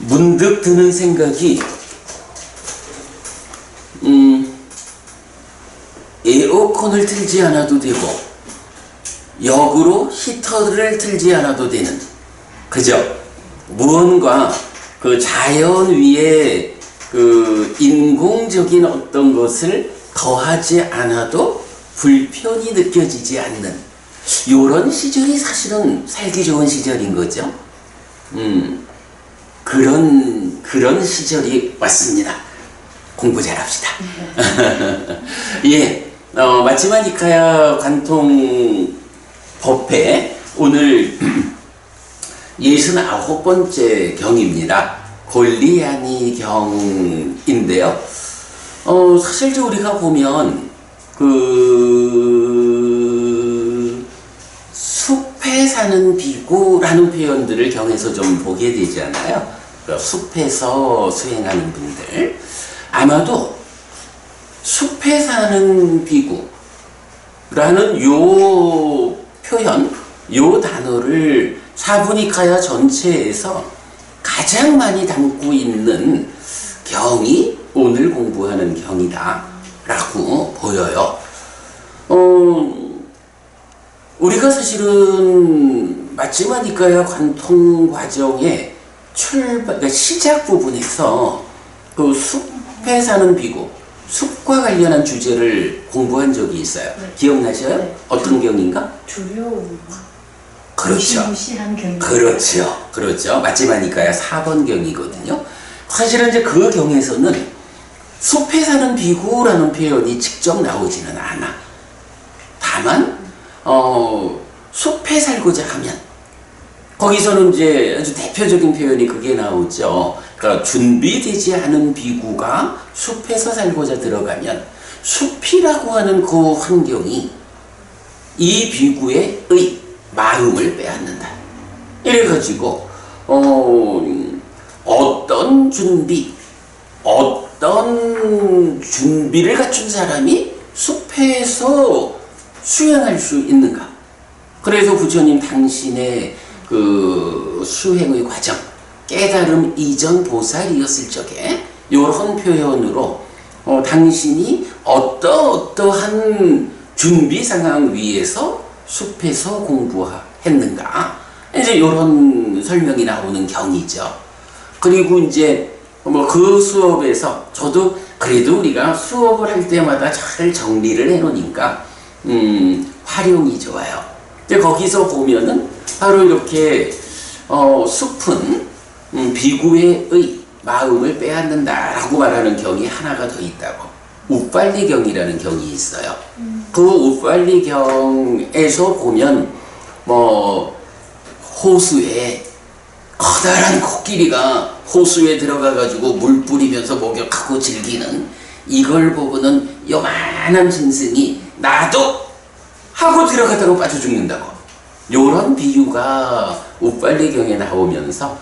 문득 드는 생각이, 에어컨을 틀지 않아도 되고, 역으로 히터를 틀지 않아도 되는, 그죠? 무언가 그 자연 위에 그 인공적인 어떤 것을 더하지 않아도 불편이 느껴지지 않는 요런 시절이 사실은 살기 좋은 시절인 거죠. 그런 시절이 왔습니다. 공부 잘합시다. 예, 마치마니카야 관통 법회 오늘 69번째 경입니다. 골리아니 경인데요. 사실 우리가 보면 그 숲에 사는 비구라는 표현들을 경에서 좀 보게 되잖아요. 그러니까 숲에서 수행하는 분들, 아마도 숲에 사는 비구라는 요 표현, 요 단어를 사부니카야 전체에서 가장 많이 담고 있는 경이 오늘 공부하는 경이다 라고 보여요. 우리가 사실은 마치마니카야 관통 과정의 그러니까 시작 부분에서 그 숲에 사는 비구, 숲과 관련한 주제를 공부한 적이 있어요. 네. 기억나셔요? 네. 어떤 경인가? 두려움. 그렇죠. 무시무시한 경이. 그렇죠. 마치마니카야 4번 경이거든요. 사실은 이제 그 경에서는 숲에 사는 비구라는 표현이 직접 나오지는 않아. 다만 숲에 살고자 하면 거기서는 이제 아주 대표적인 표현이 그게 나오죠. 그러니까 준비되지 않은 비구가 숲에서 살고자 들어가면 숲이라고 하는 그 환경이 이 비구의 마음을 빼앗는다. 이래가지고 어떤 준비를 갖춘 사람이 숲에서 수행할 수 있는가? 그래서 부처님 당신의 그 수행의 과정, 깨달음 이전 보살이었을 적에 이런 표현으로 당신이 어떠한 준비 상황 위에서 숲에서 공부했는가? 이제 이런 설명이 나오는 경이죠. 그리고 이제 그 수업에서 저도 그래도 우리가 수업을 할 때마다 잘 정리를 해놓으니까 활용이 좋아요. 거기서 보면은 바로 이렇게 숲은 비구의 마음을 빼앗는다라고 말하는 경이 하나가 더 있다고. 우빨리경이라는 경이 있어요. 그 우빨리경에서 보면 호수에 커다란 코끼리가 호수에 들어가가지고 물 뿌리면서 목욕하고 즐기는 이걸 보고는 요만한 짐승이 나도 하고 들어갔다고 빠져 죽는다고. 요런 비유가 우빨리경에 나오면서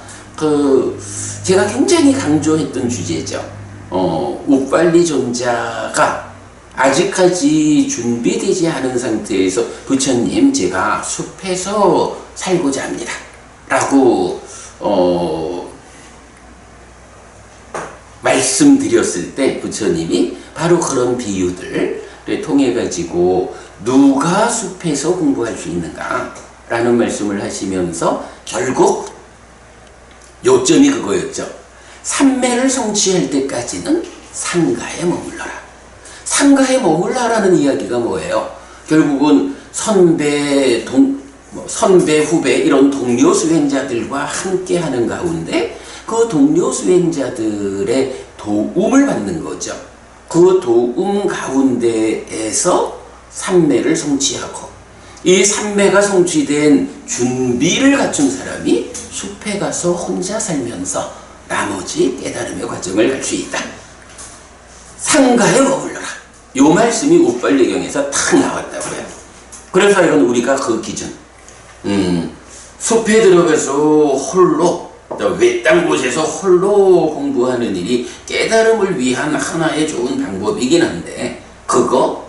제가 굉장히 강조했던 주제죠. 우빨리 존자가 아직까지 준비되지 않은 상태에서 부처님 제가 숲에서 살고자 합니다 라고 말씀드렸을 때 부처님이 바로 그런 비유들을 통해 가지고 누가 숲에서 공부할 수 있는가 라는 말씀을 하시면서 결국 요점이 그거였죠. 삼매를 성취할 때까지는 상가에 머물러라. 상가에 머물러라는 이야기가 뭐예요? 결국은 선배, 후배 이런 동료 수행자들과 함께 하는 가운데 그 동료 수행자들의 도움을 받는 거죠. 그 도움 가운데에서 삼매를 성취하고 이 삼매가 성취된 준비를 갖춘 사람이 숲에 가서 혼자 살면서 나머지 깨달음의 과정을 갈 수 있다. 상가에 머물러라. 요 말씀이 우빨리경에서 탁 나왔다고요. 그래서 이건 우리가 그 기준, 숲에 들어가서 홀로 외딴 곳에서 홀로 공부하는 일이 깨달음을 위한 하나의 좋은 방법이긴 한데 그거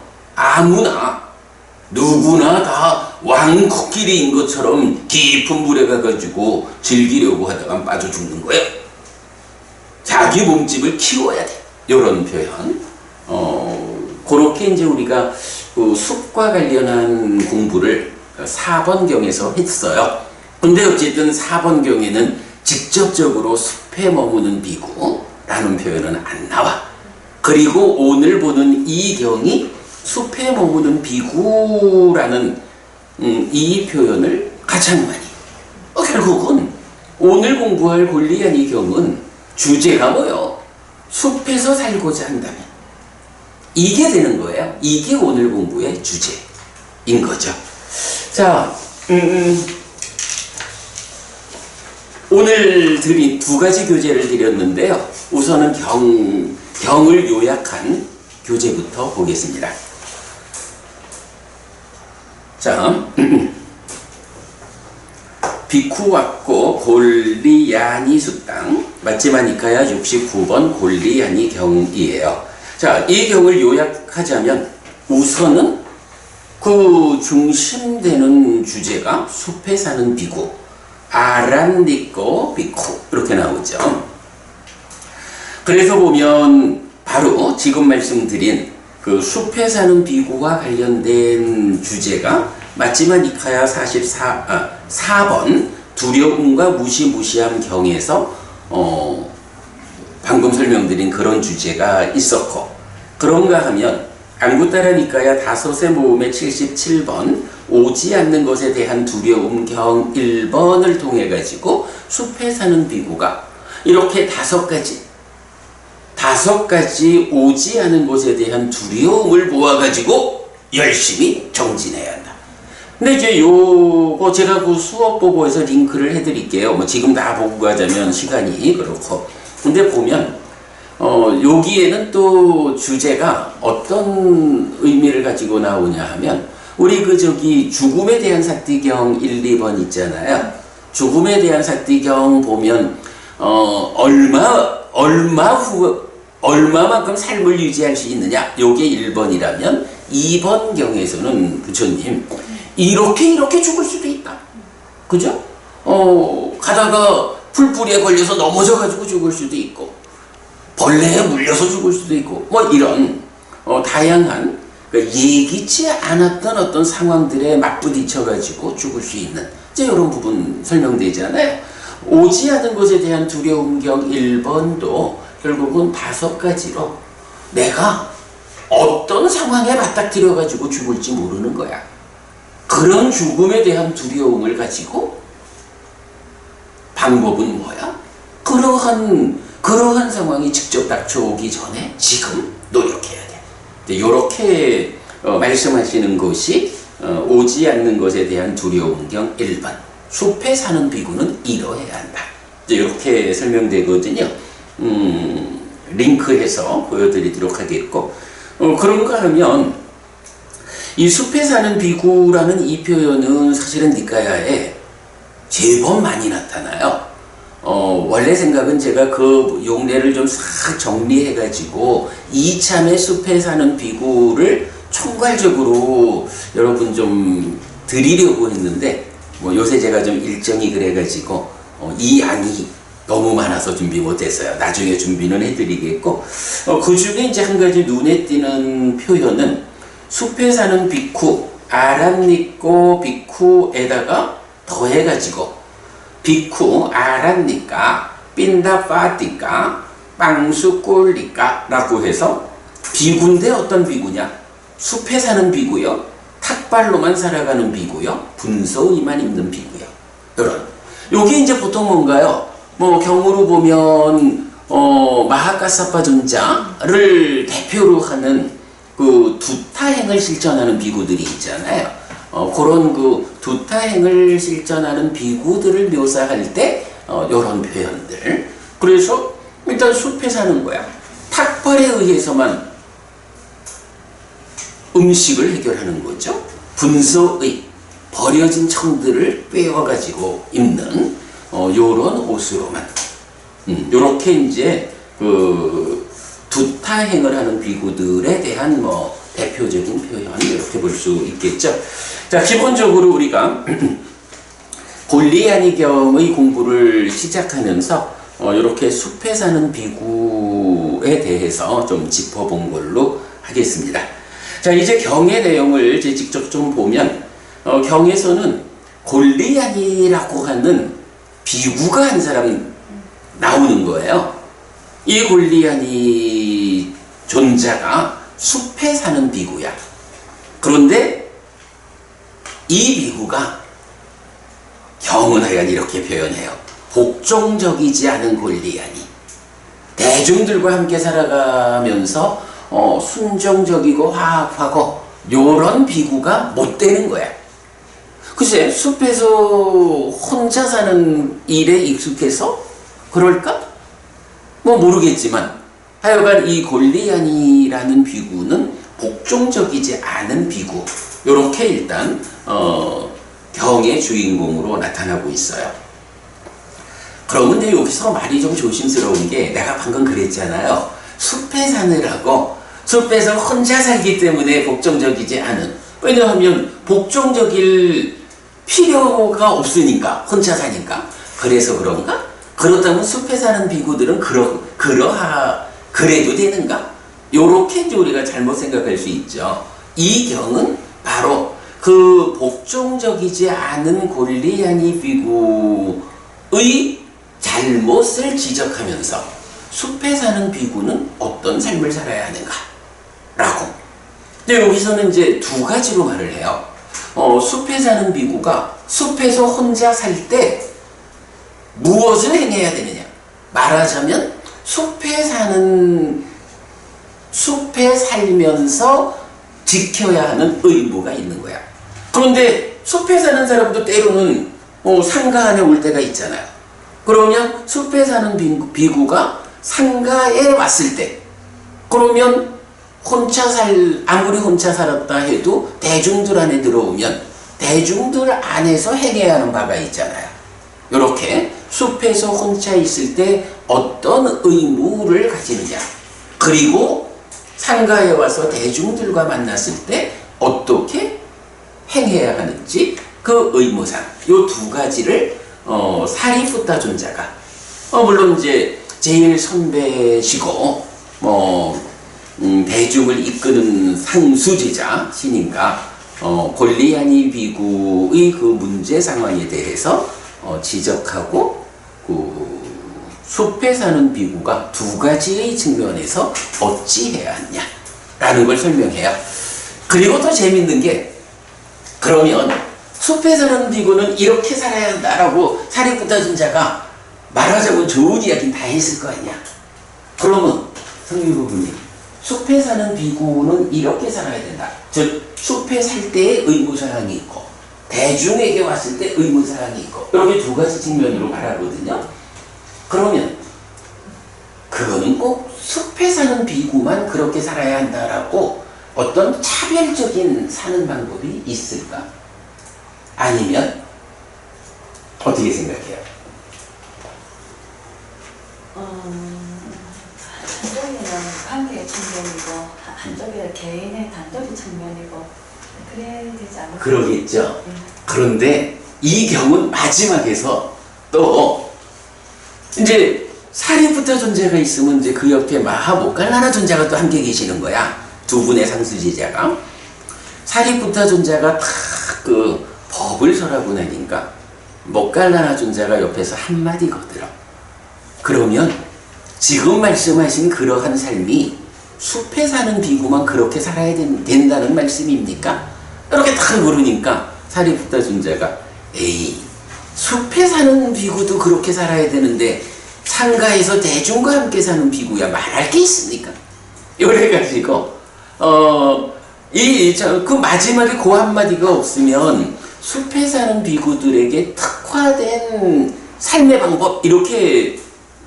누구나 다 왕코끼리인 것처럼 깊은 물에 가가지고 즐기려고 하다가 빠져 죽는 거예요. 자기 몸집을 키워야 돼. 이런 표현. 그렇게 이제 우리가 그 숲과 관련한 공부를 4번경에서 했어요. 근데 어쨌든 4번경에는 직접적으로 숲에 머무는 비구라는 표현은 안 나와. 그리고 오늘 보는 이 경이 숲에 머무는 비구라는 이 표현을 가장 많이. 결국은 오늘 공부할 골리앗 이 경은 주제가 뭐요? 숲에서 살고자 한다면 이게 되는 거예요. 이게 오늘 공부의 주제인 거죠. 자, 오늘 드린 두 가지 교재를 드렸는데요. 우선은 경을 요약한 교재부터 보겠습니다. 자, 비쿠와코 골리야니 수땅 마찌마니카야 69번 골리야니 경이에요. 자, 이 경을 요약하자면 우선은 그 중심되는 주제가 숲에 사는 비구 아란니꼬 비쿠 이렇게 나오죠. 그래서 보면 바로 지금 말씀드린 그 숲에 사는 비구와 관련된 주제가 마찌마니카야 4번 두려움과 무시무시함 경에서 방금 설명드린 그런 주제가 있었고, 그런가 하면 안구따라니까야 5의 모음의 77번 오지 않는 것에 대한 두려움 경 1번을 통해 가지고 숲에 사는 비구가 이렇게 5가지 오지 않은 것에 대한 두려움을 모아가지고 열심히 정진해야 한다. 근데 이제 요거 제가 그 수업 보고에서 링크를 해드릴게요. 뭐 지금 다 보고 가자면 시간이 그렇고. 근데 보면 여기에는 또 주제가 어떤 의미를 가지고 나오냐 하면 우리 죽음에 대한 사띠경 1, 2번 있잖아요. 죽음에 대한 사띠경 보면 얼마만큼 삶을 유지할 수 있느냐, 요게 1번이라면 2번 경에서는 부처님 이렇게 죽을 수도 있다. 그죠? 가다가 풀뿌리에 걸려서 넘어져가지고 죽을 수도 있고 벌레에 물려서 죽을 수도 있고 뭐 이런 다양한 그러니까 예기치 않았던 어떤 상황들에 맞부딪혀가지고 죽을 수 있는 이제 이런 부분 설명되잖아요. 오지 않은 것에 대한 두려움경 1번도 결국은 5가지로 내가 어떤 상황에 맞닥뜨려가지고 죽을지 모르는 거야. 그런 죽음에 대한 두려움을 가지고 방법은 뭐야? 그러한 상황이 직접 닥쳐오기 전에 지금 노력해야 돼. 이렇게 말씀하시는 것이 오지 않는 것에 대한 두려움경 1번. 숲에 사는 비구는 이러해야 한다. 이렇게 설명되거든요. 링크해서 보여드리도록 하겠고, 그런가 하면 이 숲에 사는 비구라는 이 표현은 사실은 니까야에 제법 많이 나타나요. 원래 생각은 제가 그 용례를 좀 싹 정리해가지고 이참에 숲에 사는 비구를 총괄적으로 여러분 좀 드리려고 했는데 뭐 요새 제가 좀 일정이 그래가지고 이 안이 너무 많아서 준비 못했어요. 나중에 준비는 해드리겠고, 그 중에 이제 한 가지 눈에 띄는 표현은 숲에 사는 비쿠 아란니꼬 비쿠에다가 더해가지고 비쿠 아란니까 빈다파티까 빵수꼴리까 라고 해서 비구인데 어떤 비구냐? 숲에 사는 비구요, 탁발로만 살아가는 비구요, 분소이만 입는 비구요. 이런 요게 이제 보통 뭔가요? 뭐 경우로 보면 마하카사파 존자를 대표로 하는 그 두타행을 실천하는 비구들이 있잖아요. 그런 그 두타행을 실천하는 비구들을 묘사할 때 이런 표현들. 그래서 일단 숲에 사는 거야. 탁발에 의해서만 음식을 해결하는 거죠. 분소의 버려진 청들을 빼어가지고 입는 요런 옷으로만 요렇게 이제 그 두타행을 하는 비구들에 대한 뭐 대표적인 표현 이렇게 볼 수 있겠죠. 자, 기본적으로 우리가 골리야니경의 공부를 시작하면서 이렇게 숲에 사는 비구에 대해서 좀 짚어본 걸로 하겠습니다. 자, 이제 경의 내용을 이제 직접 좀 보면, 경에서는 골리앗이라고 하는 비구가 한 사람 나오는 거예요. 이 골리앗이 존자가 숲에 사는 비구야. 그런데 이 비구가 경은 하여간 이렇게 표현해요. 복종적이지 않은 골리앗이 대중들과 함께 살아가면서 순종적이고 화합하고 요런 비구가 못 되는 거야. 글쎄, 숲에서 혼자 사는 일에 익숙해서 그럴까? 뭐 모르겠지만 하여간 이 골리앗이라는 비구는 복종적이지 않은 비구, 요렇게 일단 경의 주인공으로 나타나고 있어요. 그런데 여기서 말이 좀 조심스러운 게, 내가 방금 그랬잖아요. 숲에 사느라고, 숲에서 혼자 살기 때문에 복종적이지 않은, 왜냐하면 복종적일 필요가 없으니까, 혼자 사니까. 그래서 그런가? 그렇다면 숲에 사는 비구들은 그래도 되는가? 요렇게 이제 우리가 잘못 생각할 수 있죠. 이 경은 바로 그 복종적이지 않은 골리앗이 비구의 잘못을 지적하면서 숲에 사는 비구는 어떤 삶을 살아야 하는가? 라고. 근데 여기서는 이제 두 가지로 말을 해요. 숲에 사는 비구가 숲에서 혼자 살 때 무엇을 행해야 되느냐? 말하자면 숲에 살면서 지켜야 하는 의무가 있는 거야. 그런데 숲에 사는 사람도 때로는 상가 안에 올 때가 있잖아요. 그러면 숲에 사는 비구가 상가에 왔을 때, 그러면 아무리 혼자 살았다 해도 대중들 안에 들어오면 대중들 안에서 행해야 하는 바가 있잖아요. 이렇게 숲에서 혼자 있을 때 어떤 의무를 가지느냐, 그리고 상가에 와서 대중들과 만났을 때 어떻게 행해야 하는지, 그 의무상, 요 두 가지를 사리푸타 존자가, 물론 이제 제일 선배시고 대중을 이끄는 상수제자 신인가 골리앗이 비구의 그 문제 상황에 대해서 지적하고, 그 숲에 사는 비구가 두 가지의 측면에서 어찌해야 하냐라는 걸 설명해요. 그리고 더 재밌는 게, 그러면 숲에 사는 비구는 이렇게 살아야 한다라고 사리푸타 존자가 말하자면 좋은 이야기는 다 했을 거 아니야. 그러면 성유부부님, 숲에 사는 비구는 이렇게 살아야 된다. 즉 숲에 살 때의 의무사항이 있고 대중에게 왔을 때 의무사항이 있고, 이렇게 두 가지 측면으로 말하거든요. 그러면 그거는 꼭 숲에 사는 비구만 그렇게 살아야 한다라고 어떤 차별적인 사는 방법이 있을까? 아니면 어떻게 생각해요? 한쪽에는 관계의 측면이고 한쪽에는 개인의 단독의 측면이고 그래야 되지 않을까? 그러겠죠. 그런데 이 경우는 마지막에서 또 이제 사리푸타 존재가 있으면 이제 그 옆에 마하모칼라나 존재가 또 함께 계시는 거야. 두 분의 상수제자가. 사리푸타 존재가 탁 그 법을 설하고 나니까 모칼라나 존재가 옆에서 한마디 거들어. 그러면 지금 말씀하신 그러한 삶이 숲에 사는 비구만 그렇게 살아야 된다는 말씀입니까? 이렇게 딱 물으니까 사리푸타 존재가, 에이, 숲에 사는 비구도 그렇게 살아야 되는데 상가에서 대중과 함께 사는 비구야 말할 게 있습니까? 이래가지고 그 마지막에 그 한마디가 없으면 숲에 사는 비구들에게 특화된 삶의 방법, 이렇게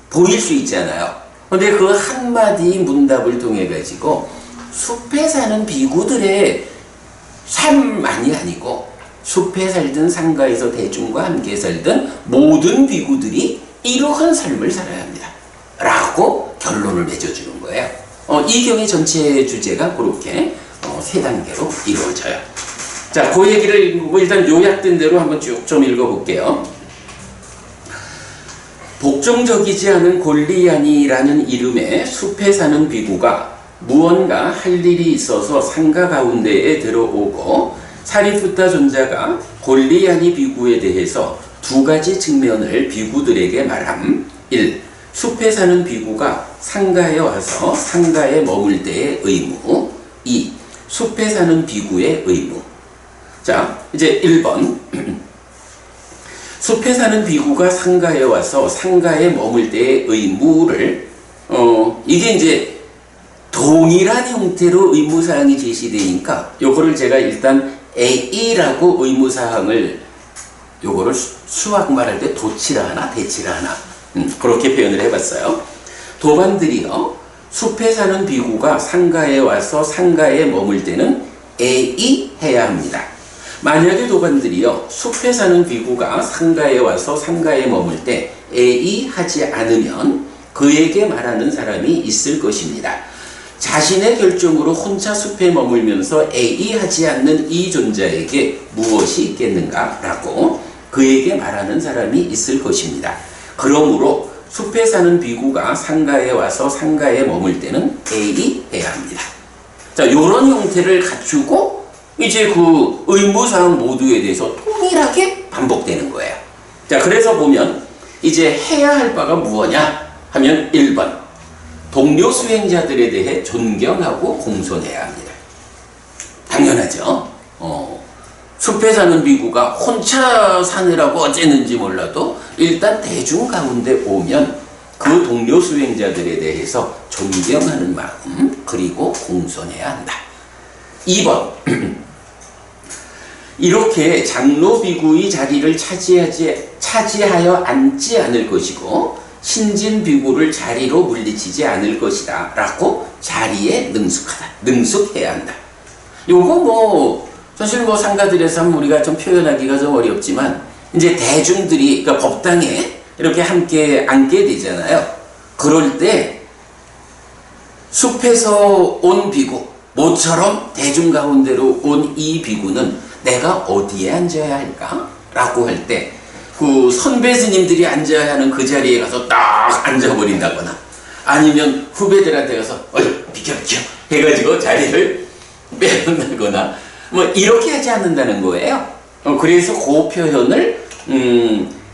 보일 수 있잖아요. 근데 그 한마디 문답을 통해 가지고 숲에 사는 비구들의 삶만이 아니고 숲에 살든 상가에서 대중과 함께 살든 모든 비구들이 이러한 삶을 살아야 합니다 라고 결론을 맺어주는 거예요. 이 경의 전체 주제가 그렇게 세 단계로 이루어져요. 자, 그 얘기를 일단 요약된 대로 한번 쭉 좀 읽어볼게요. 목종적이지 않은 골리앗이라는 이름의 숲에 사는 비구가 무언가 할 일이 있어서 상가 가운데에 들어오고 사리푸타 존자가 골리앗 비구에 대해서 두 가지 측면을 비구들에게 말함. 1. 숲에 사는 비구가 상가에 와서 상가에 머물 때의 의무. 2. 숲에 사는 비구의 의무. 자, 이제 1번. 숲에 사는 비구가 상가에 와서 상가에 머물 때의 의무를 이게 이제 동일한 형태로 의무사항이 제시되니까 요거를 제가 일단 A라고 의무사항을 요거를 수학 말할 때 도치라 하나 대치라 하나 그렇게 표현을 해봤어요. 도반들이요, 숲에 사는 비구가 상가에 와서 상가에 머물 때는 A 해야 합니다. 만약에 도반들이요, 숲에 사는 비구가 상가에 와서 상가에 머물 때 A 하지 않으면 그에게 말하는 사람이 있을 것입니다. 자신의 결정으로 혼자 숲에 머물면서 A 하지 않는 이 존재에게 무엇이 있겠는가 라고 그에게 말하는 사람이 있을 것입니다. 그러므로 숲에 사는 비구가 상가에 와서 상가에 머물 때는 A 해야 합니다. 자, 요런 형태를 갖추고 이제 그 의무사항 모두에 대해서 동일하게 반복되는 거예요. 자, 그래서 보면 이제 해야 할 바가 무엇냐 하면 1번. 동료 수행자들에 대해 존경하고 공손해야 합니다. 당연하죠. 숲에 사는 비구가 혼자 사느라고 어쨌는지 몰라도 일단 대중 가운데 오면 그 동료 수행자들에 대해서 존경하는 마음 그리고 공손해야 한다. 2번. 이렇게 장로 비구의 자리를 차지하여 앉지 않을 것이고 신진 비구를 자리로 물리치지 않을 것이다 라고 자리에 능숙해야 한다. 요거 사실 상가들에서 우리가 좀 표현하기가 좀 어렵지만 이제 대중들이 그러니까 법당에 이렇게 함께 앉게 되잖아요. 그럴 때 숲에서 온 비구, 모처럼 대중 가운데로 온 이 비구는 내가 어디에 앉아야 할까? 라고 할 때 그 선배 스님들이 앉아야 하는 그 자리에 가서 딱 앉아버린다거나 아니면 후배들한테 가서 비켜 해가지고 자리를 빼놓는다거나 이렇게 하지 않는다는 거예요. 그래서 그 표현을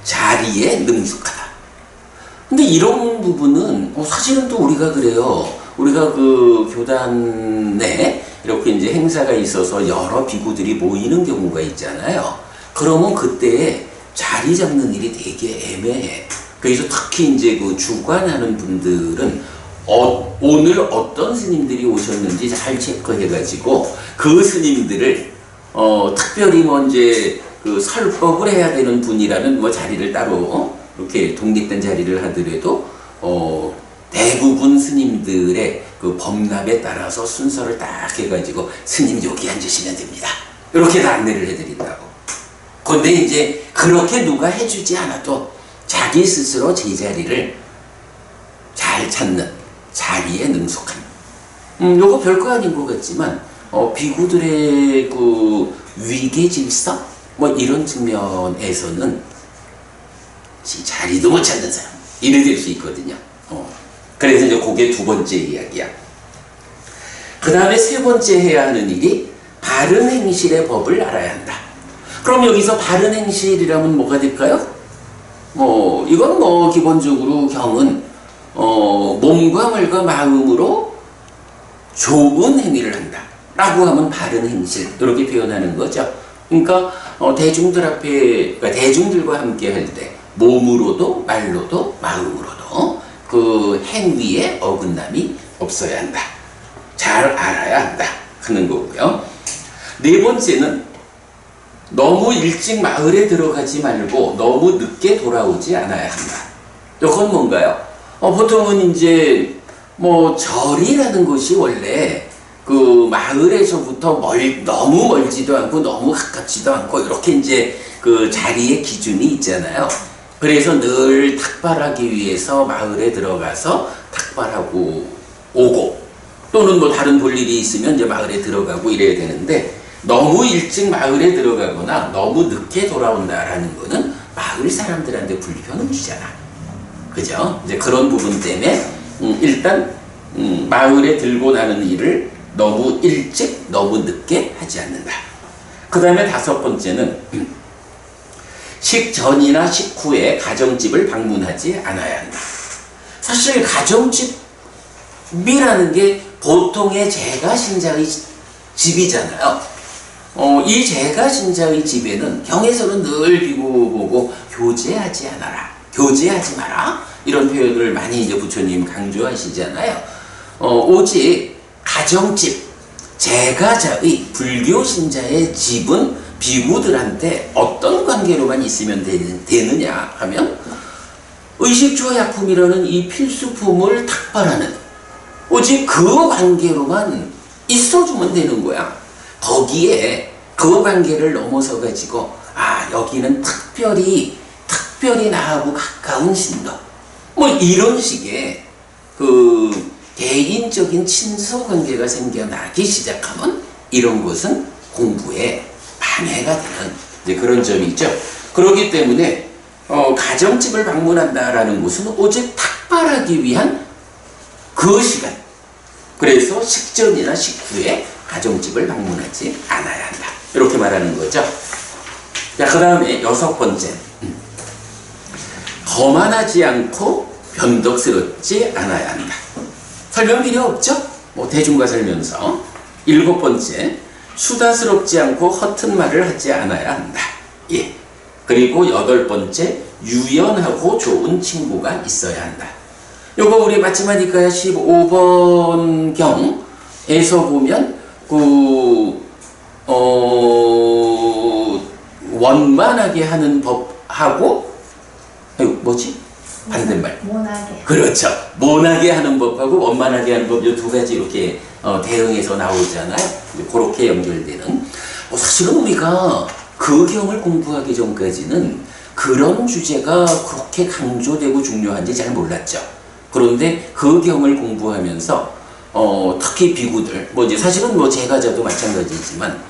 자리에 능숙하다. 근데 이런 부분은 사실은 또 우리가 그래요. 우리가 그 교단에 이렇게 이제 행사가 있어서 여러 비구들이 모이는 경우가 있잖아요. 그러면 그때 자리 잡는 일이 되게 애매해. 그래서 특히 이제 그 주관하는 분들은 오늘 어떤 스님들이 오셨는지 잘 체크해가지고 그 스님들을 특별히 이제 그 설법을 해야 되는 분이라는 자리를 따로 이렇게 독립된 자리를 하더라도 대부분 스님들의 그 법납에 따라서 순서를 딱 해가지고 스님 여기 앉으시면 됩니다. 이렇게 다 안내를 해드린다고. 근데 이제 그렇게 누가 해주지 않아도 자기 스스로 제자리를 잘 찾는 자리에 능숙한. 요거 별거 아닌 것 같지만 비구들의 그 위계 질서 이런 측면에서는 자리도 못 찾는 사람 이래 될 수 있거든요. 그래서 이제 그게 두 번째 이야기야. 그 다음에 세 번째 해야 하는 일이 바른 행실의 법을 알아야 한다. 그럼 여기서 바른 행실이라면 뭐가 될까요? 이건 기본적으로 경은 몸과 말과 마음으로 좋은 행위를 한다 라고 하면 바른 행실 이렇게 표현하는 거죠. 그러니까 대중들 앞에 그러니까 대중들과 함께 할 때 몸으로도 말로도 마음으로도 그 행위에 어긋남이 없어야 한다. 잘 알아야 한다 하는 거고요. 네 번째는 너무 일찍 마을에 들어가지 말고 너무 늦게 돌아오지 않아야 한다. 이건 뭔가요? 보통은 이제 절이라는 것이 원래 그 마을에서부터 너무 멀지도 않고 너무 가깝지도 않고 이렇게 이제 그 자리의 기준이 있잖아요. 그래서 늘 탁발하기 위해서 마을에 들어가서 탁발하고 오고 또는 다른 볼 일이 있으면 이제 마을에 들어가고 이래야 되는데 너무 일찍 마을에 들어가거나 너무 늦게 돌아온다라는 거는 마을 사람들한테 불편을 주잖아. 그죠? 이제 그런 부분 때문에 일단 마을에 들고 나는 일을 너무 일찍 너무 늦게 하지 않는다. 그 다음에 다섯 번째는 식전이나 식후에 가정집을 방문하지 않아야 한다. 사실 가정집이라는 게 보통의 제가신자의 집이잖아요. 이 제가신자의 집에는 경에서는 늘 비고 보고 교제하지 않아라, 교제하지 마라, 이런 표현을 많이 이제 부처님 강조하시잖아요. 오직 가정집, 제가자의 불교 신자의 집은 비구들한테 어떤 관계로만 있으면 되느냐 하면 의식주화약품이라는 이 필수품을 탁발하는 오직 그 관계로만 있어주면 되는 거야. 거기에 그 관계를 넘어서 가지고 여기는 특별히 나하고 가까운 신도 뭐 이런 식의 그 개인적인 친소 관계가 생겨나기 시작하면 이런 것은 공부에 방해가 되는 이제 그런 점이 있죠. 그렇기 때문에 가정집을 방문한다라는 것은 오직 탁발하기 위한 그 시간. 그래서 식전이나 식후에 가정집을 방문하지 않아야 한다. 이렇게 말하는 거죠. 자, 그 다음에 여섯 번째. 거만하지 않고 변덕스럽지 않아야 한다. 설명 필요 없죠? 뭐 대중과 살면서. 일곱 번째. 수다스럽지 않고 허튼 말을 하지 않아야 한다. 예. 그리고 여덟 번째. 유연하고 좋은 친구가 있어야 한다. 요거 우리 마치마니까야 15번 경에서 보면 원만하게 하는 법하고 뭐지? 반대말. 모나게. 그렇죠. 모나게 하는 법하고 원만하게 하는 법, 이 두 가지 이렇게 대응해서 나오잖아요. 그렇게 연결되는. 사실은 우리가 그 경을 공부하기 전까지는 그런 주제가 그렇게 강조되고 중요한지 잘 몰랐죠. 그런데 그 경을 공부하면서 특히 비구들, 뭐 이제 사실은 뭐 제가자도 마찬가지지만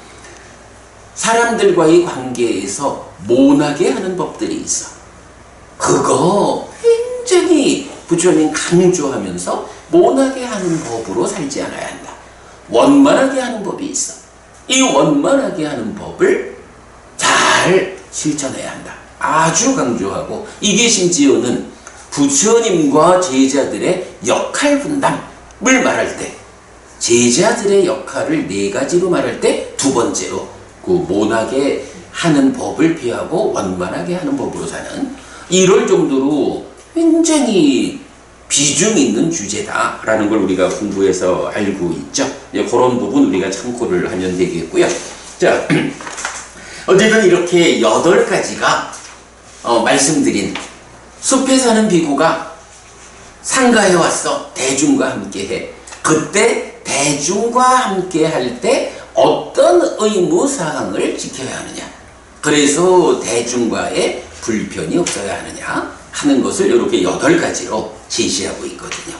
사람들과의 관계에서 모나게 하는 법들이 있어. 그거 굉장히 부처님 강조하면서 모나게 하는 법으로 살지 않아야 한다. 원만하게 하는 법이 있어. 이 원만하게 하는 법을 잘 실천해야 한다. 아주 강조하고, 이게 심지어는 부처님과 제자들의 역할 분담을 말할 때, 제자들의 역할을 네 가지로 말할 때 두 번째로 그 모나게 하는 법을 피하고 원만하게 하는 법으로 사는, 이럴 정도로 굉장히 비중 있는 주제다라는 걸 우리가 공부해서 알고 있죠. 그런 부분 우리가 참고를 하면 되겠고요. 자, 어쨌든 이렇게 8가지가 말씀드린 숲에 사는 비구가 상가에 왔어. 대중과 함께해. 그때 대중과 함께 할 때 어떤 의무사항을 지켜야 하느냐, 그래서 대중과의 불편이 없어야 하느냐 하는 것을 이렇게 8가지로 제시하고 있거든요.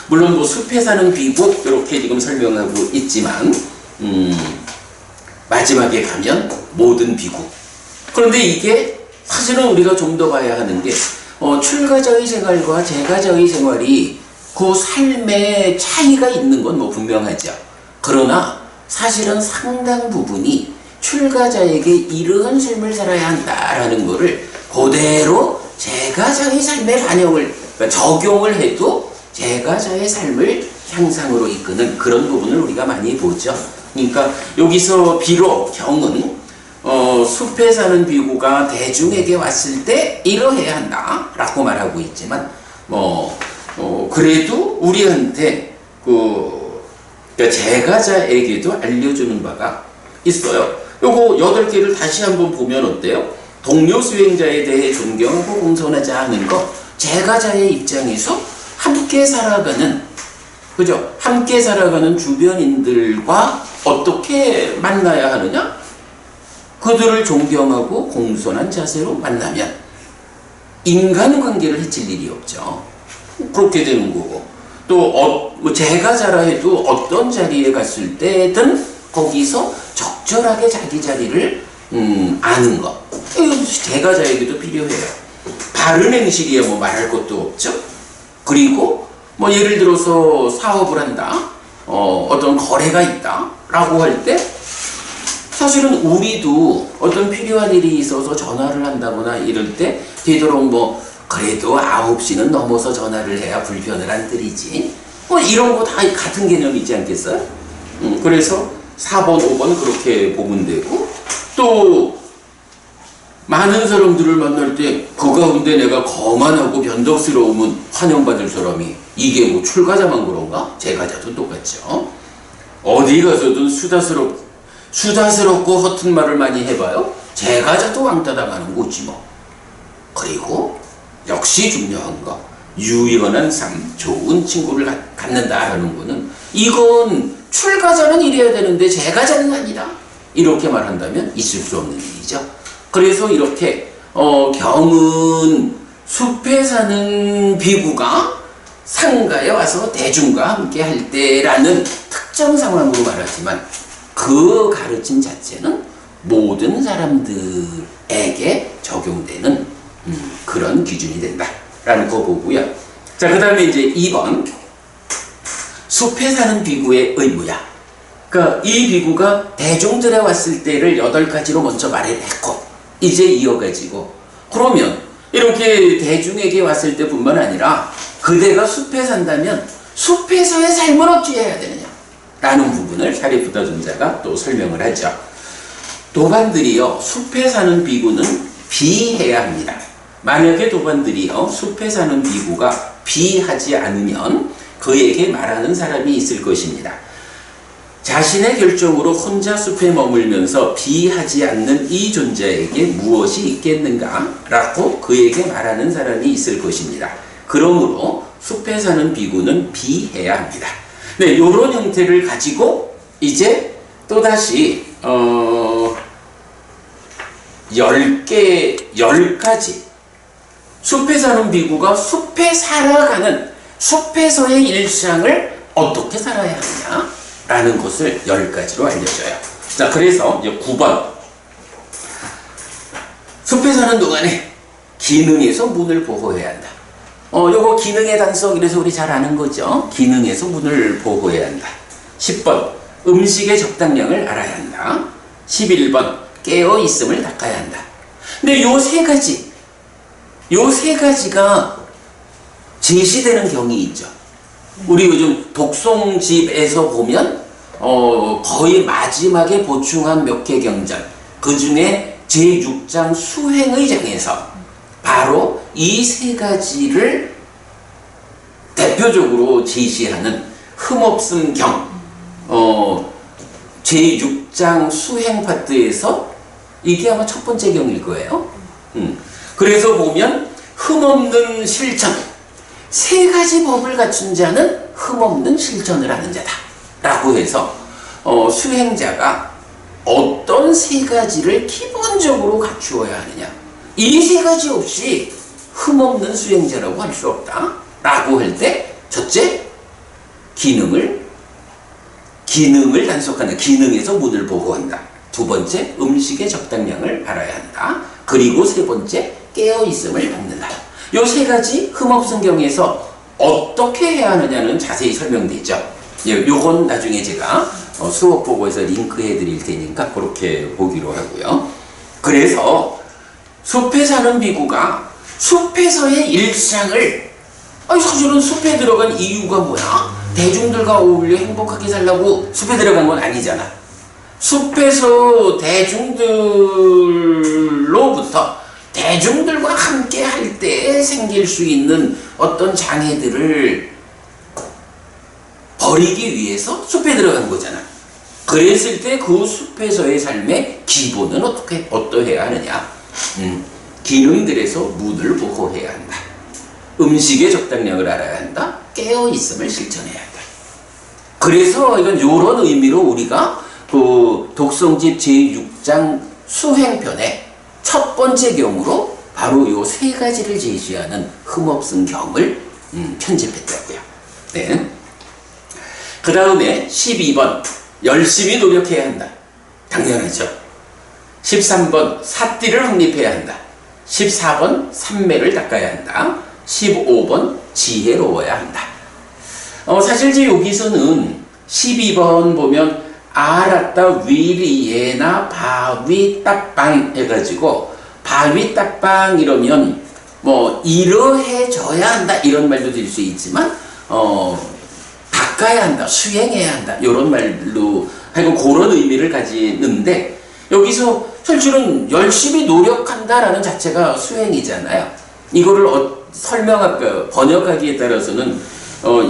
물론 뭐 숲에 사는 비구 이렇게 지금 설명하고 있지만 마지막에 가면 모든 비구. 그런데 이게 사실은 우리가 좀 더 봐야 하는 게 출가자의 생활과 제가자의 생활이 그 삶의 차이가 있는 건 뭐 분명하죠. 그러나 사실은 상당 부분이 출가자에게 이러한 삶을 살아야 한다라는 거를 그대로 제가자의 삶에 반영을, 그러니까 적용을 해도 제가자의 삶을 향상으로 이끄는 그런 부분을 우리가 많이 보죠. 그러니까 여기서 비록 경은 숲에 사는 비구가 대중에게 왔을 때 이러해야 한다 라고 말하고 있지만 그래도 우리한테 그러니까 제가자에게도 알려주는 바가 있어요. 요거 8개를 다시 한번 보면 어때요? 동료 수행자에 대해 존경하고 공손하지 않은 거, 제가자의 입장에서 함께 살아가는, 그죠? 함께 살아가는 주변인들과 어떻게 만나야 하느냐? 그들을 존경하고 공손한 자세로 만나면 인간관계를 해칠 일이 없죠. 그렇게 되는 거고, 또 제가자라 해도 어떤 자리에 갔을 때든 거기서 적절하게 자기 자리를 아는 것, 제가자에게도 필요해요. 바른 행실이야 뭐 말할 것도 없죠. 그리고 뭐 예를 들어서 사업을 한다, 어떤 거래가 있다라고 할 때 사실은 우리도 어떤 필요한 일이 있어서 전화를 한다거나 이럴 때 되도록 뭐 그래도 9시는 넘어서 전화를 해야 불편을 안 드리지, 뭐 이런 거 다 같은 개념이지 않겠어요? 그래서 4번, 5번 그렇게 보면 되고, 또 많은 사람들을 만날 때 그 가운데 내가 거만하고 변덕스러우면 환영받을 사람이, 이게 뭐 출가자만 그런가? 제가자도 똑같죠. 어디 가서든 수다스럽고 허튼 말을 많이 해봐요. 제가자도 왕따 당하는 거지 뭐. 그리고 역시 중요한 거, 유연한 삶, 좋은 친구를 갖는다라는 거는, 이건 출가자는 이래야 되는데 제가자는 아니다, 이렇게 말한다면 있을 수 없는 일이죠. 그래서 이렇게 경은 숲에 사는 비구가 상가에 와서 대중과 함께 할 때라는 특정 상황으로 말하지만, 그 가르침 자체는 모든 사람들에게 적용되는 그런 기준이 된다라는 거 보고요. 자, 그 다음에 이제 2번, 숲에 사는 비구의 의무야. 그러니까 이 비구가 대중들에 왔을 때를 8가지로 먼저 말을 했고, 이제 이어가지고, 그러면 이렇게 대중에게 왔을 때뿐만 아니라 그대가 숲에 산다면 숲에서의 삶을 어찌 해야 되느냐 라는 부분을 사리푸타 존자가 또 설명을 하죠. 도반들이요, 숲에 사는 비구는 비해야 합니다. 만약에 도반들이요, 숲에 사는 비구가 비하지 않으면 그에게 말하는 사람이 있을 것입니다. 자신의 결정으로 혼자 숲에 머물면서 비하지 않는 이 존재에게 무엇이 있겠는가? 라고 그에게 말하는 사람이 있을 것입니다. 그러므로 숲에 사는 비구는 비해야 합니다. 네, 이런 형태를 가지고 이제 또다시 10가지 숲에 사는 비구가 숲에 살아가는, 숲에서의 일상을 어떻게 살아야 하느냐 라는 것을 10가지로 알려줘요. 자, 그래서 이제 9번, 숲에 사는 동안에 기능에서 문을 보호해야 한다. 요거 기능의 단속, 이래서 우리 잘 아는 거죠. 기능에서 문을 보호해야 한다. 10번, 음식의 적당량을 알아야 한다. 11번, 깨어 있음을 닦아야 한다. 근데 요 세 가지가 제시되는 경이 있죠. 우리 요즘 독송집에서 보면 거의 마지막에 보충한 몇 개 경전, 그 중에 제6장 수행의 장에서 바로 이 세 가지를 대표적으로 제시하는 흠없음 경, 제6장 수행 파트에서 이게 아마 첫 번째 경일 거예요. 그래서 보면 흠없는 실천, 세 가지 법을 갖춘 자는 흠없는 실천을 하는 자다 라고 해서 수행자가 어떤 세 가지를 기본적으로 갖추어야 하느냐, 이 세 가지 없이 흠없는 수행자라고 할 수 없다 라고 할 때, 첫째, 기능을 단속한다. 기능에서 문을 보호한다. 두 번째, 음식의 적당량을 알아야 한다. 그리고 세 번째, 깨어있음을 닦는다. 요 세 가지 흠없음 경에서 어떻게 해야 하느냐는 자세히 설명되죠. 요건 나중에 제가 수업 보고에서 링크해 드릴 테니까 그렇게 보기로 하고요. 그래서 숲에 사는 비구가 숲에서의 일상을, 사실은 숲에 들어간 이유가 뭐야? 대중들과 어울려 행복하게 살라고 숲에 들어간 건 아니잖아. 숲에서 대중들로부터, 대중들과 함께 할 때 생길 수 있는 어떤 장애들을 버리기 위해서 숲에 들어간 거잖아. 그랬을 때 그 숲에서의 삶의 기본은 어떠해야 하느냐? 기능들에서 문을 보호해야 한다. 음식의 적당량을 알아야 한다. 깨어있음을 실천해야 한다. 그래서 이건 이런 의미로 우리가 그 독성집 제6장 수행편의 첫 번째 경으로 바로 요 세 가지를 제시하는 흠없음 경을 편집했다고요. 네. 그 다음에 12번, 열심히 노력해야 한다. 당연하죠. 13번, 삿띠를 확립해야 한다. 14번 삼매를 닦아야 한다. 15번 지혜로워야 한다. 사실 이제 여기서는 12번 보면 알았다 위리예나 바위따빵 해가지고 바위따빵 이러면 뭐 이러해져야 한다 이런 말도 될 수 있지만 닦아야 한다 수행해야 한다 이런 말로 하여간 그런 의미를 가지는데 여기서 실질은 열심히 노력한다라는 자체가 수행이잖아요. 이거를 번역하기에 따라서는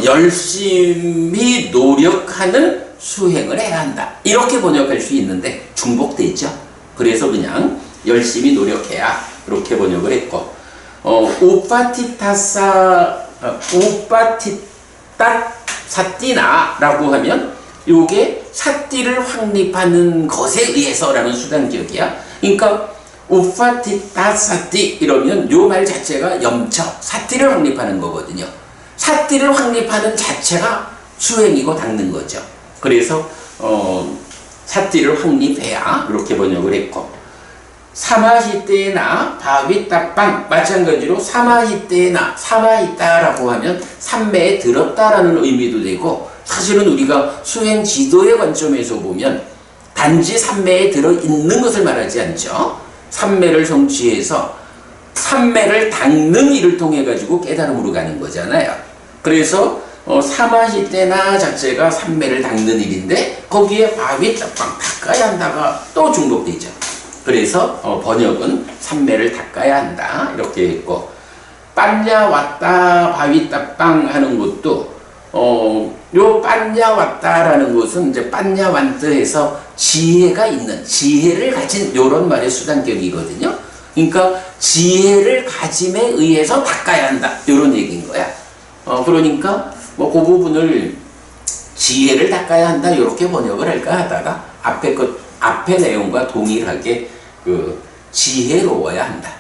열심히 노력하는 수행을 해야 한다 이렇게 번역할 수 있는데 중복되죠. 그래서 그냥 열심히 노력해야 이렇게 번역을 했고 우파티따 사띠나라고 하면 요게 사띠를 확립하는 것에 의해서라는 수단격이야. 그러니까 우파티따 사띠 이러면 요 말 자체가 염척 사띠를 확립하는 거거든요. 사띠를 확립하는 자체가 수행이고 닦는 거죠. 그래서 사띠를 확립해야 이렇게 번역을 했고 사마히때나 바위따빵 마찬가지로 사마히따라고 하면 삼매에 들었다라는 의미도 되고 사실은 우리가 수행 지도의 관점에서 보면 단지 삼매에 들어있는 것을 말하지 않죠. 삼매를 성취해서 삼매를 닦는 일을 통해 가지고 깨달음으로 가는 거잖아요. 그래서 사마히때나 자체가 삼매를 닦는 일인데 거기에 바위따빵 닦아야 한다가 또 중복되죠. 그래서 번역은 삼매를 닦아야 한다 이렇게 했고 빤냐 왔다 바위따빵 하는 것도 요 빤냐 왔다라는 것은 이제 빤냐 완뜨해서 지혜가 있는 지혜를 가진 요런 말의 수단격이거든요. 그러니까 지혜를 가짐에 의해서 닦아야 한다 요런 얘기인 거야. 그러니까 뭐 그 부분을 지혜를 닦아야 한다 이렇게 번역을 할까 하다가 앞에 내용과 동일하게 지혜로워야 한다.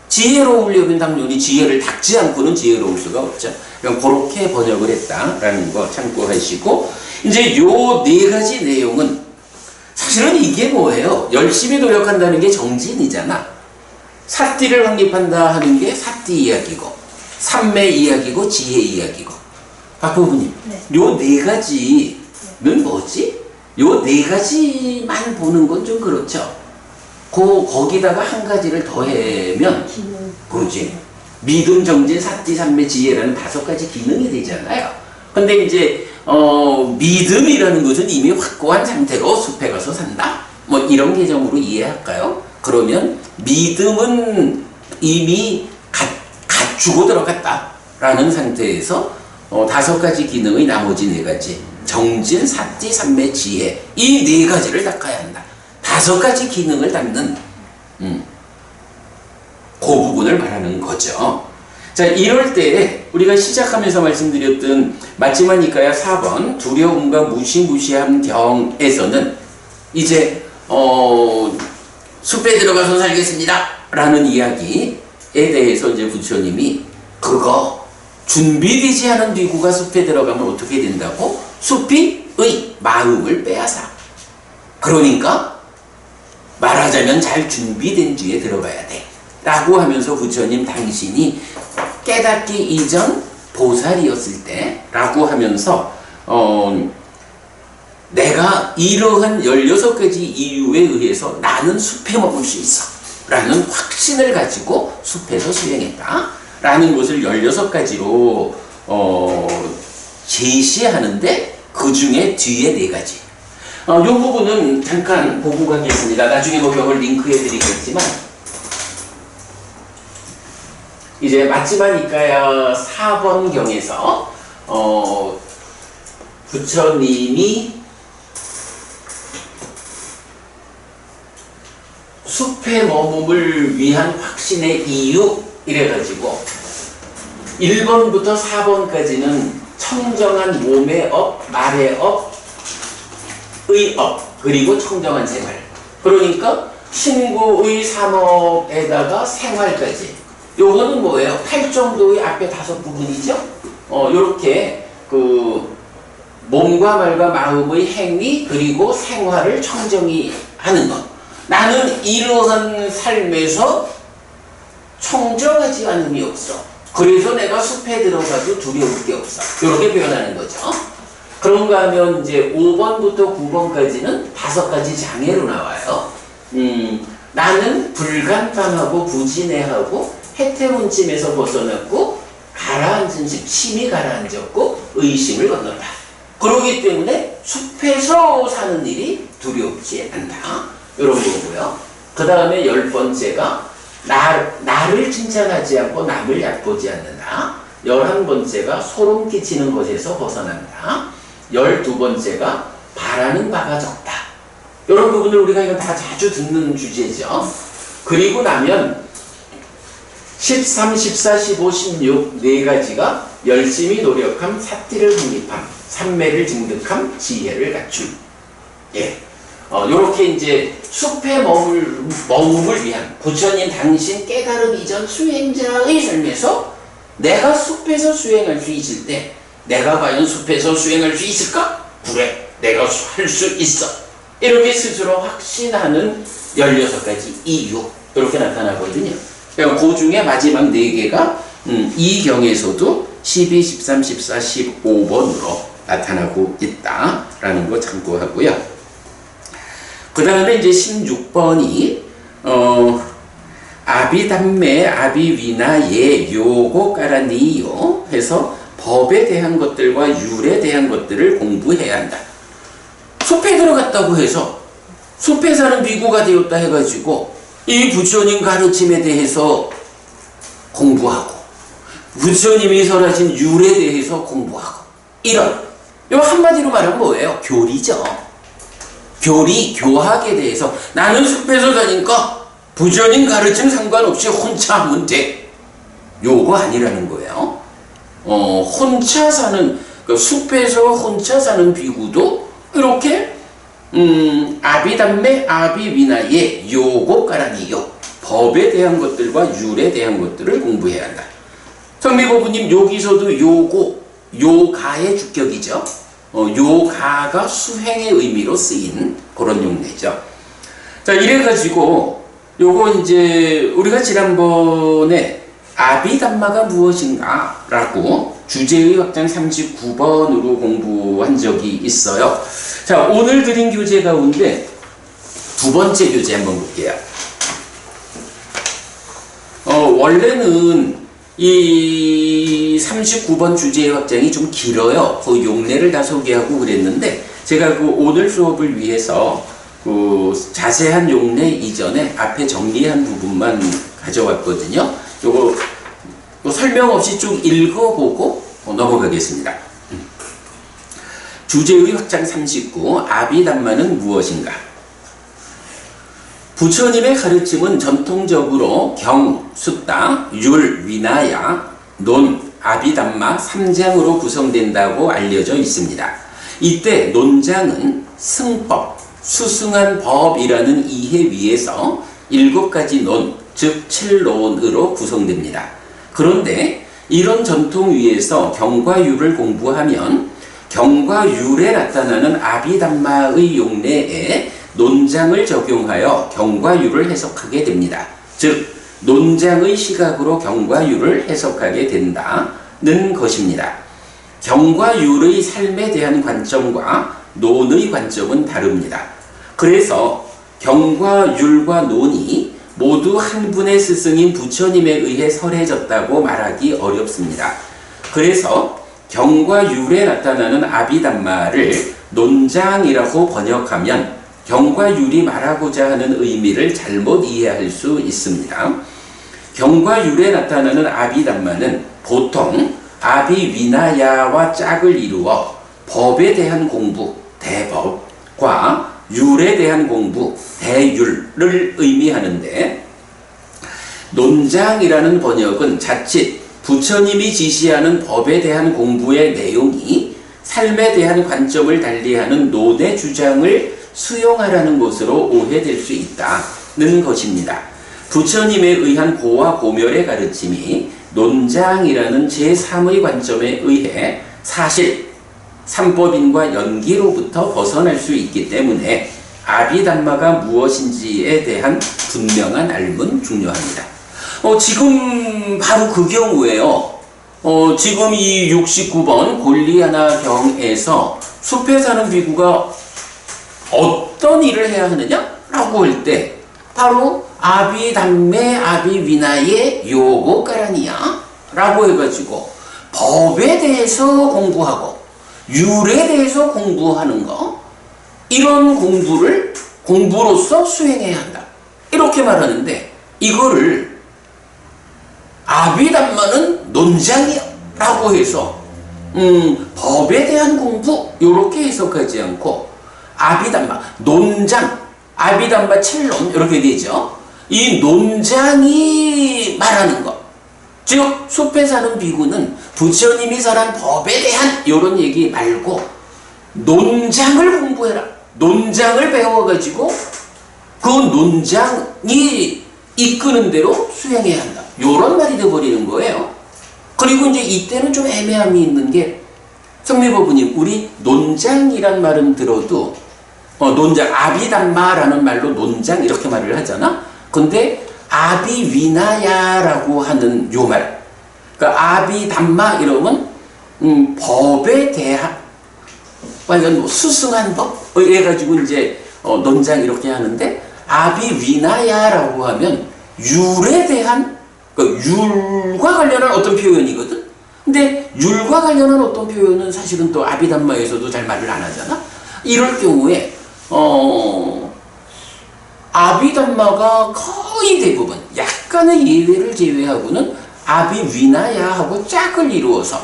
지혜로우려면 당연히 지혜를 닦지 않고는 지혜로울 수가 없죠. 그렇게 번역을 했다라는 거 참고하시고 이제 요 네 가지 내용은 사실은 이게 뭐예요? 열심히 노력한다는 게 정진이잖아. 사띠를 확립한다 하는 게 사띠 이야기고 삼매 이야기고 지혜 이야기고 박부부님 요 네 가지는 뭐지? 요 네 가지만 보는 건 좀 그렇죠. 거기다가 한 가지를 더하면 그렇지. 믿음, 정진, 사띠, 삼매, 지혜라는 5가지 기능이 되잖아요. 근데 이제 믿음이라는 것은 이미 확고한 상태로 숲에 가서 산다. 뭐 이런 개념으로 이해할까요? 그러면 믿음은 이미 갖추고 들어갔다라는 상태에서 5가지 기능의 나머지 4가지 정진, 사띠, 삼매, 지혜 이 4가지를 닦아야 한다. 5가지 기능을 닦는 그 부분을 말하는 거죠. 자, 이럴 때 우리가 시작하면서 말씀드렸던 맞지마니까야 4번 두려움과 무시무시한 경에서는 이제 숲에 들어가서 살겠습니다 라는 이야기에 대해서 이제 부처님이 그거 준비되지 않은 비구가 숲에 들어가면 어떻게 된다고? 숲이 마음을 빼앗아. 그러니까 말하자면 잘 준비된 뒤에 들어가야 돼 라고 하면서 부처님 당신이 깨닫기 이전 보살이었을 때 라고 하면서 내가 이러한 16가지 이유에 의해서 나는 숲에 머물 수 있어 라는 확신을 가지고 숲에서 수행했다 라는 것을 16가지로 제시하는데 그 중에 뒤에 4가지 이 부분은 잠깐 보고 가겠습니다. 나중에 뭐 이걸 링크해 드리겠지만 이제 맞지마니까야 4번경에서 부처님이 숲에 머금을 위한 확신의 이유 이래가지고 1번부터 4번까지는 청정한 몸의 업, 말의 업, 의 업, 그리고 청정한 생활. 그러니까 신구의 삼업에다가 생활까지. 요거는 뭐예요? 8정도의 앞에 5부분이죠? 요렇게 몸과 말과 마음의 행위 그리고 생활을 청정히 하는 것. 나는 이러한 삶에서 청정하지 않음이 없어. 그래서 내가 숲에 들어가도 두려울 게 없어. 이렇게 표현하는 거죠. 그런가 하면 이제 5번부터 9번까지는 5가지 장애로 나와요. 나는 불간방하고 부진해하고 해태운 찜에서 벗어났고 가라앉은 집 침이 가라앉았고 의심을 건넜다. 그러기 때문에 숲에서 사는 일이 두렵지 않다. 이런 거고요. 그 다음에 10번째가 나를 칭찬하지 않고 남을 얕보지 않는다. 11번째가 소름 끼치는 것에서 벗어난다. 12번째가 바라는 바가 적다. 이런 부분을 우리가 이거 다 자주 듣는 주제죠. 그리고 나면 13, 14, 15, 16 네 가지가 열심히 노력함, 사티를 확립함, 삼매를 증득함, 지혜를 갖춤. 예. 요렇게 이제 숲에 머물을 위한 부처님 당신 깨달음 이전 수행자의 삶에서 내가 숲에서 수행할 수 있을 때 내가 과연 숲에서 수행할 수 있을까? 그래, 내가 할 수 있어. 이렇게 스스로 확신하는 16가지 이유 이렇게 나타나거든요. 그러니까 그 중에 마지막 4개가 이 경에서도 12, 13, 14, 15번으로 나타나고 있다라는 거 참고하고요. 그 다음에 이제 16번이 아비담매 아비위나예 요고 까라니요 해서 법에 대한 것들과 율에 대한 것들을 공부해야 한다. 숲에 들어갔다고 해서 숲에 사는 비구가 되었다 해가지고 이 부처님 가르침에 대해서 공부하고 부처님이 설하신 율에 대해서 공부하고 이런 이 한마디로 말하면 뭐예요? 교리죠. 교학에 대해서 나는 숲에서 사니까 부처님 가르침 상관없이 혼자 하면 돼. 요거 아니라는 거예요. 혼자 사는 그러니까 숲에서 혼자 사는 비구도 이렇게 아비담매 아비위나예 요고 까라니요 법에 대한 것들과 율에 대한 것들을 공부해야 한다. 성미고부님 여기서도 요고 요가의 주격이죠. 요가가 수행의 의미로 쓰인 그런 용례죠. 자, 이래가지고 요거 이제 우리가 지난번에 아비담마가 무엇인가 라고 주제의 확장 39번으로 공부한 적이 있어요. 자, 오늘 드린 교재 가운데 2번째 교재 한번 볼게요. 원래는 이 39번 주제의 확장이 좀 길어요. 그 용례를 다 소개하고 그랬는데 제가 그 오늘 수업을 위해서 그 자세한 용례 이전에 앞에 정리한 부분만 가져왔거든요. 요거 설명 없이 쭉 읽어보고 넘어가겠습니다. 주제의 확장 39 아비담마는 무엇인가? 부처님의 가르침은 전통적으로 경, 숫다, 율, 위나야, 논, 아비담마 3장으로 구성된다고 알려져 있습니다. 이때 논장은 승법, 수승한 법이라는 이해 위에서 7가지 논, 즉 7논으로 구성됩니다. 그런데 이런 전통 위에서 경과 율을 공부하면 경과 율에 나타나는 아비담마의 용례에 논장을 적용하여 경과율을 해석하게 됩니다. 즉 논장의 시각으로 경과율을 해석하게 된다는 것입니다. 경과율의 삶에 대한 관점과 논의 관점은 다릅니다. 그래서 경과율과 논이 모두 한 분의 스승인 부처님에 의해 설해졌다고 말하기 어렵습니다. 그래서 경과율에 나타나는 아비담마를 논장이라고 번역하면 경과율이 말하고자 하는 의미를 잘못 이해할 수 있습니다. 경과율에 나타나는 아비담마는 보통 아비위나야와 짝을 이루어 법에 대한 공부, 대법과 율에 대한 공부, 대율을 의미하는데 논장이라는 번역은 자칫 부처님이 지시하는 법에 대한 공부의 내용이 삶에 대한 관점을 달리하는 논의 주장을 수용하라는 것으로 오해될 수 있다는 것입니다. 부처님에 의한 고와 고멸의 가르침이 논장이라는 제3의 관점에 의해 사실, 삼법인과 연기로부터 벗어날 수 있기 때문에 아비담마가 무엇인지에 대한 분명한 알문 중요합니다. 지금 바로 그 경우에요. 지금 이 69번 골리아나 경에서 숲에 사는 비구가 어떤 일을 해야 하느냐라고 할 때 바로 아비담메 아비위나의 요고까라니야 라고 해가지고 법에 대해서 공부하고 율에 대해서 공부하는 거, 이런 공부로서 수행해야 한다 이렇게 말하는데, 이거를 아비담마는 논장이야 라고 해서 법에 대한 공부 이렇게 해석하지 않고 아비담마 논장, 아비담마 첼론 이렇게 되죠. 이 논장이 말하는 것, 즉 숲에 사는 비구는 부처님이 설한 법에 대한 이런 얘기 말고 논장을 공부해라, 논장을 배워가지고 그 논장이 이끄는 대로 수행해야 한다, 이런 말이 되어버리는 거예요. 그리고 이제 이때는 좀 애매함이 있는 게, 성미법부님, 우리 논장이란 말은 들어도 논장, 아비담마라는 말로 논장 이렇게 말을 하잖아. 근데 아비위나야라고 하는 요 말, 그러니까 아비담마 이러면 법에 대한, 완전 뭐 수승한 법 해가지고 이제 논장 이렇게 하는데, 아비위나야라고 하면 율에 대한, 그러니까 율과 관련한 어떤 표현이거든. 근데 율과 관련한 어떤 표현은 사실은 또 아비담마에서도 잘 말을 안 하잖아. 이럴 경우에 아비담마가 거의 대부분, 약간의 예외를 제외하고는 아비위나야하고 짝을 이루어서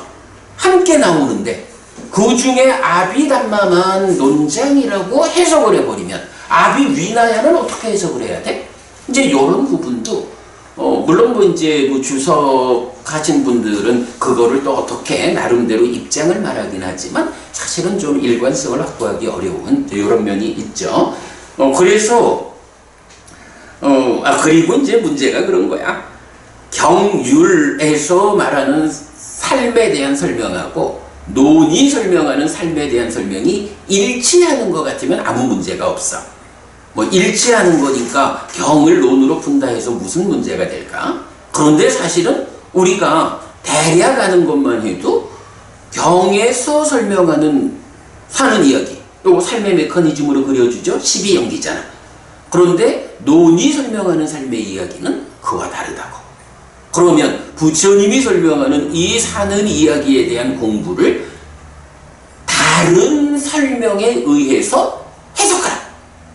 함께 나오는데, 그 중에 아비담마만 논장이라고 해석을 해버리면 아비위나야는 어떻게 해석을 해야 돼? 이제 이런 부분도 물론 뭐 이제 뭐 주석 가진 분들은 그거를 또 어떻게 나름대로 입장을 말하긴 하지만 사실은 좀 일관성을 확보하기 어려운 이런 면이 있죠. 그래서 그리고 이제 문제가 그런 거야. 경율에서 말하는 삶에 대한 설명하고 논이 설명하는 삶에 대한 설명이 일치하는 것 같으면 아무 문제가 없어. 뭐 일치하는 거니까 경을 논으로 푼다 해서 무슨 문제가 될까? 그런데 사실은 우리가 대략 아는 것만 해도 경에서 설명하는 사는 이야기, 또 삶의 메커니즘으로 그려주죠. 12연기잖아. 그런데 논이 설명하는 삶의 이야기는 그와 다르다고. 그러면 부처님이 설명하는 이 사는 이야기에 대한 공부를 다른 설명에 의해서 해석하라,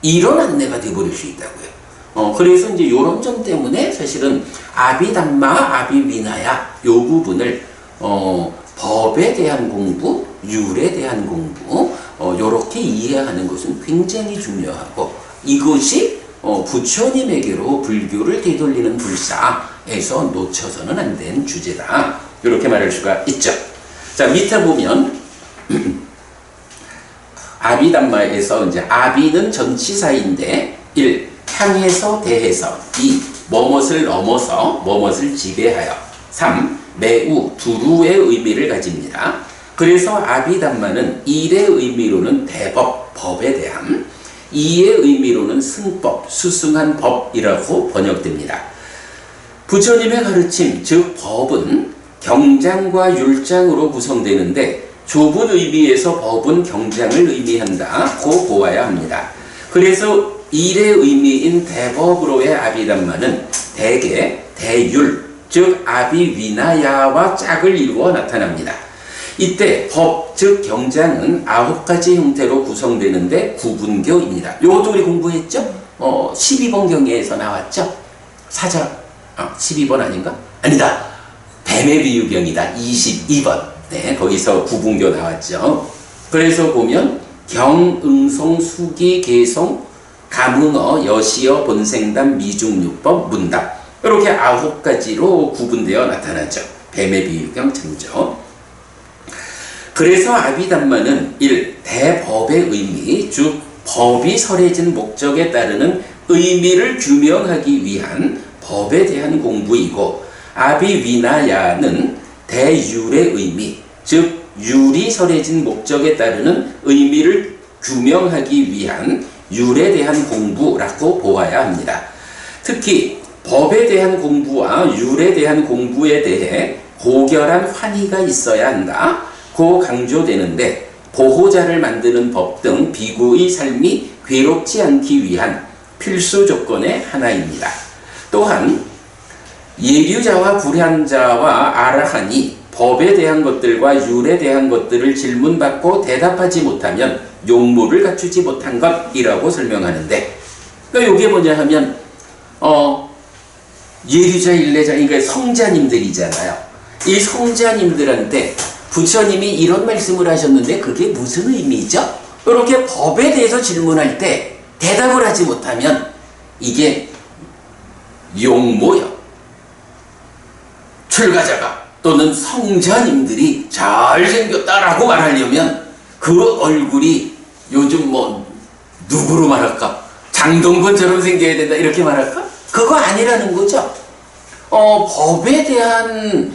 이런 안내가 되어버릴 수 있다고요. 그래서 이제 이런 점 때문에 사실은 아비담마, 아비위나야 요 부분을 법에 대한 공부, 율에 대한 공부 요렇게 이해하는 것은 굉장히 중요하고, 이것이 부처님에게로 불교를 되돌리는 불사에서 놓쳐서는 안 된 주제다, 이렇게 말할 수가 있죠. 자, 밑에 보면 아비담마에서 이제 아비는 전치사인데 1. 향해서 대해서 2. 뭐뭇을 넘어서 뭐뭇을 지배하여 3. 매우 두루의 의미를 가집니다. 그래서 아비담마는 1의 의미로는 대법, 법에 대함, 2의 의미로는 승법, 수승한 법이라고 번역됩니다. 부처님의 가르침, 즉 법은 경장과 율장으로 구성되는데 좁은 의미에서 법은 경장을 의미한다고 보아야 합니다. 그래서 1의 의미인 대법으로의 아비담마는 대개 대율, 즉 아비위나야와 짝을 이루어 나타납니다. 이때 법, 즉 경장은 9가지 형태로 구성되는데 구분교입니다. 이것도 우리 공부했죠? 12번 경에서 나왔죠? 사절, 12번 아닌가? 아니다. 뱀의 비유경이다. 22번. 네, 거기서 구분교 나왔죠. 그래서 보면 경, 응송, 수기, 개송, 감응어, 여시어, 본생담, 미중육법, 문답, 이렇게 9가지로 구분되어 나타나죠. 뱀의 비유경 참조. 그래서 아비담마는 1. 대법의 의미, 즉 법이 설해진 목적에 따르는 의미를 규명하기 위한 법에 대한 공부이고, 아비위나야는 대율의 의미, 즉 율이 설해진 목적에 따르는 의미를 규명하기 위한 율에 대한 공부라고 보아야 합니다. 특히 법에 대한 공부와 율에 대한 공부에 대해 고결한 환희가 있어야 한다 고 강조되는데, 보호자를 만드는 법 등 비구의 삶이 괴롭지 않기 위한 필수 조건의 하나입니다. 또한 예류자와 불환자와 아라한이 법에 대한 것들과 율에 대한 것들을 질문받고 대답하지 못하면 용모를 갖추지 못한 것이라고 설명하는데, 그러니까 이게 뭐냐 하면 예류자, 일례자, 그러니까 성자님들이잖아요. 이 성자님들한테 부처님이 이런 말씀을 하셨는데 그게 무슨 의미죠? 이렇게 법에 대해서 질문할 때 대답을 하지 못하면 이게 용모요. 출가자가 또는 성자님들이 잘생겼다라고 말하려면 그 얼굴이 요즘 뭐 누구로 말할까? 장동건처럼 생겨야 된다 이렇게 말할까? 그거 아니라는 거죠. 법에 대한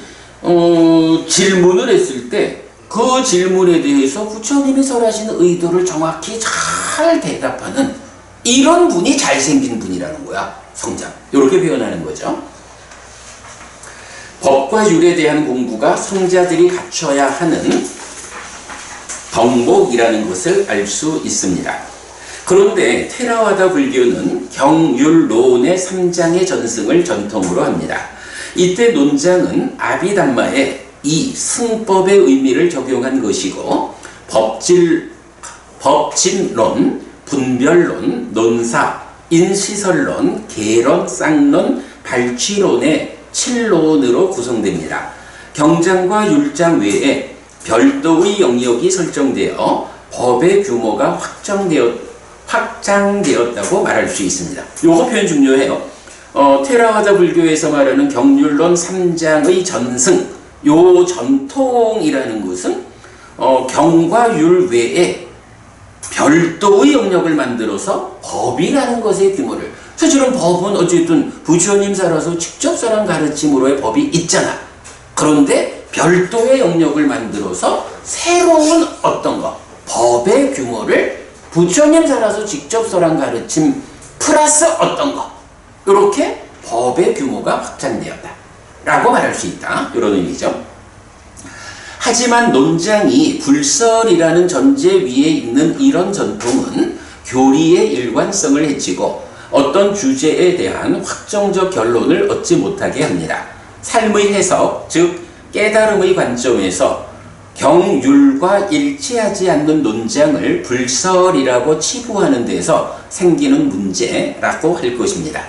질문을 했을 때 그 질문에 대해서 부처님이 설하신 의도를 정확히 잘 대답하는 이런 분이 잘생긴 분이라는 거야. 성자. 이렇게 표현하는 거죠. 법과 율에 대한 공부가 성자들이 갖춰야 하는 덕목이라는 것을 알 수 있습니다. 그런데 테라와다 불교는 경율론의 3장의 전승을 전통으로 합니다. 이때 논장은 아비담마에 이 승법의 의미를 적용한 것이고, 법진론, 분별론, 논사, 인시설론, 계론, 쌍론, 발취론의 7론으로 구성됩니다. 경장과 율장 외에 별도의 영역이 설정되어 법의 규모가 확장되었다고 말할 수 있습니다. 요거 표현 중요해요. 테라와다 불교에서 말하는 경율론 3장의 전승, 요 전통이라는 것은 경과 율 외에 별도의 영역을 만들어서 법이라는 것의 규모를, 사실은 법은 어쨌든 부처님 살아서 직접 설한 가르침으로의 법이 있잖아. 그런데 별도의 영역을 만들어서 새로운 어떤 것, 법의 규모를 부처님 살아서 직접 설한 가르침 플러스 어떤 것, 이렇게 법의 규모가 확장되었다 라고 말할 수 있다. 이런 의미죠. 하지만 논장이 불설이라는 전제 위에 있는 이런 전통은 교리의 일관성을 해치고 어떤 주제에 대한 확정적 결론을 얻지 못하게 합니다. 삶의 해석, 즉 깨달음의 관점에서 경율과 일치하지 않는 논장을 불설이라고 치부하는 데서 생기는 문제라고 할 것입니다.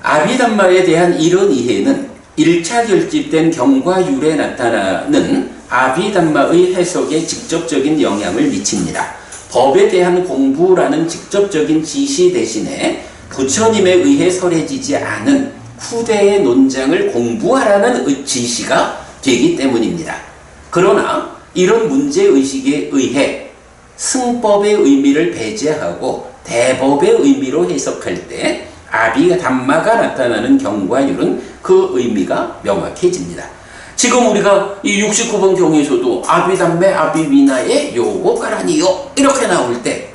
아비담마에 대한 이런 이해는 1차 결집된 경과 율에 나타나는 아비담마의 해석에 직접적인 영향을 미칩니다. 법에 대한 공부라는 직접적인 지시 대신에 부처님에 의해 설해지지 않은 후대의 논장을 공부하라는 지시가 되기 때문입니다. 그러나 이런 문제의식에 의해 승법의 의미를 배제하고 대법의 의미로 해석할 때 아비담마가 나타나는 경과율은 그 의미가 명확해집니다. 지금 우리가 이 69번 경에서도 아비담매 아비위나에 요거 가라니요 이렇게 나올 때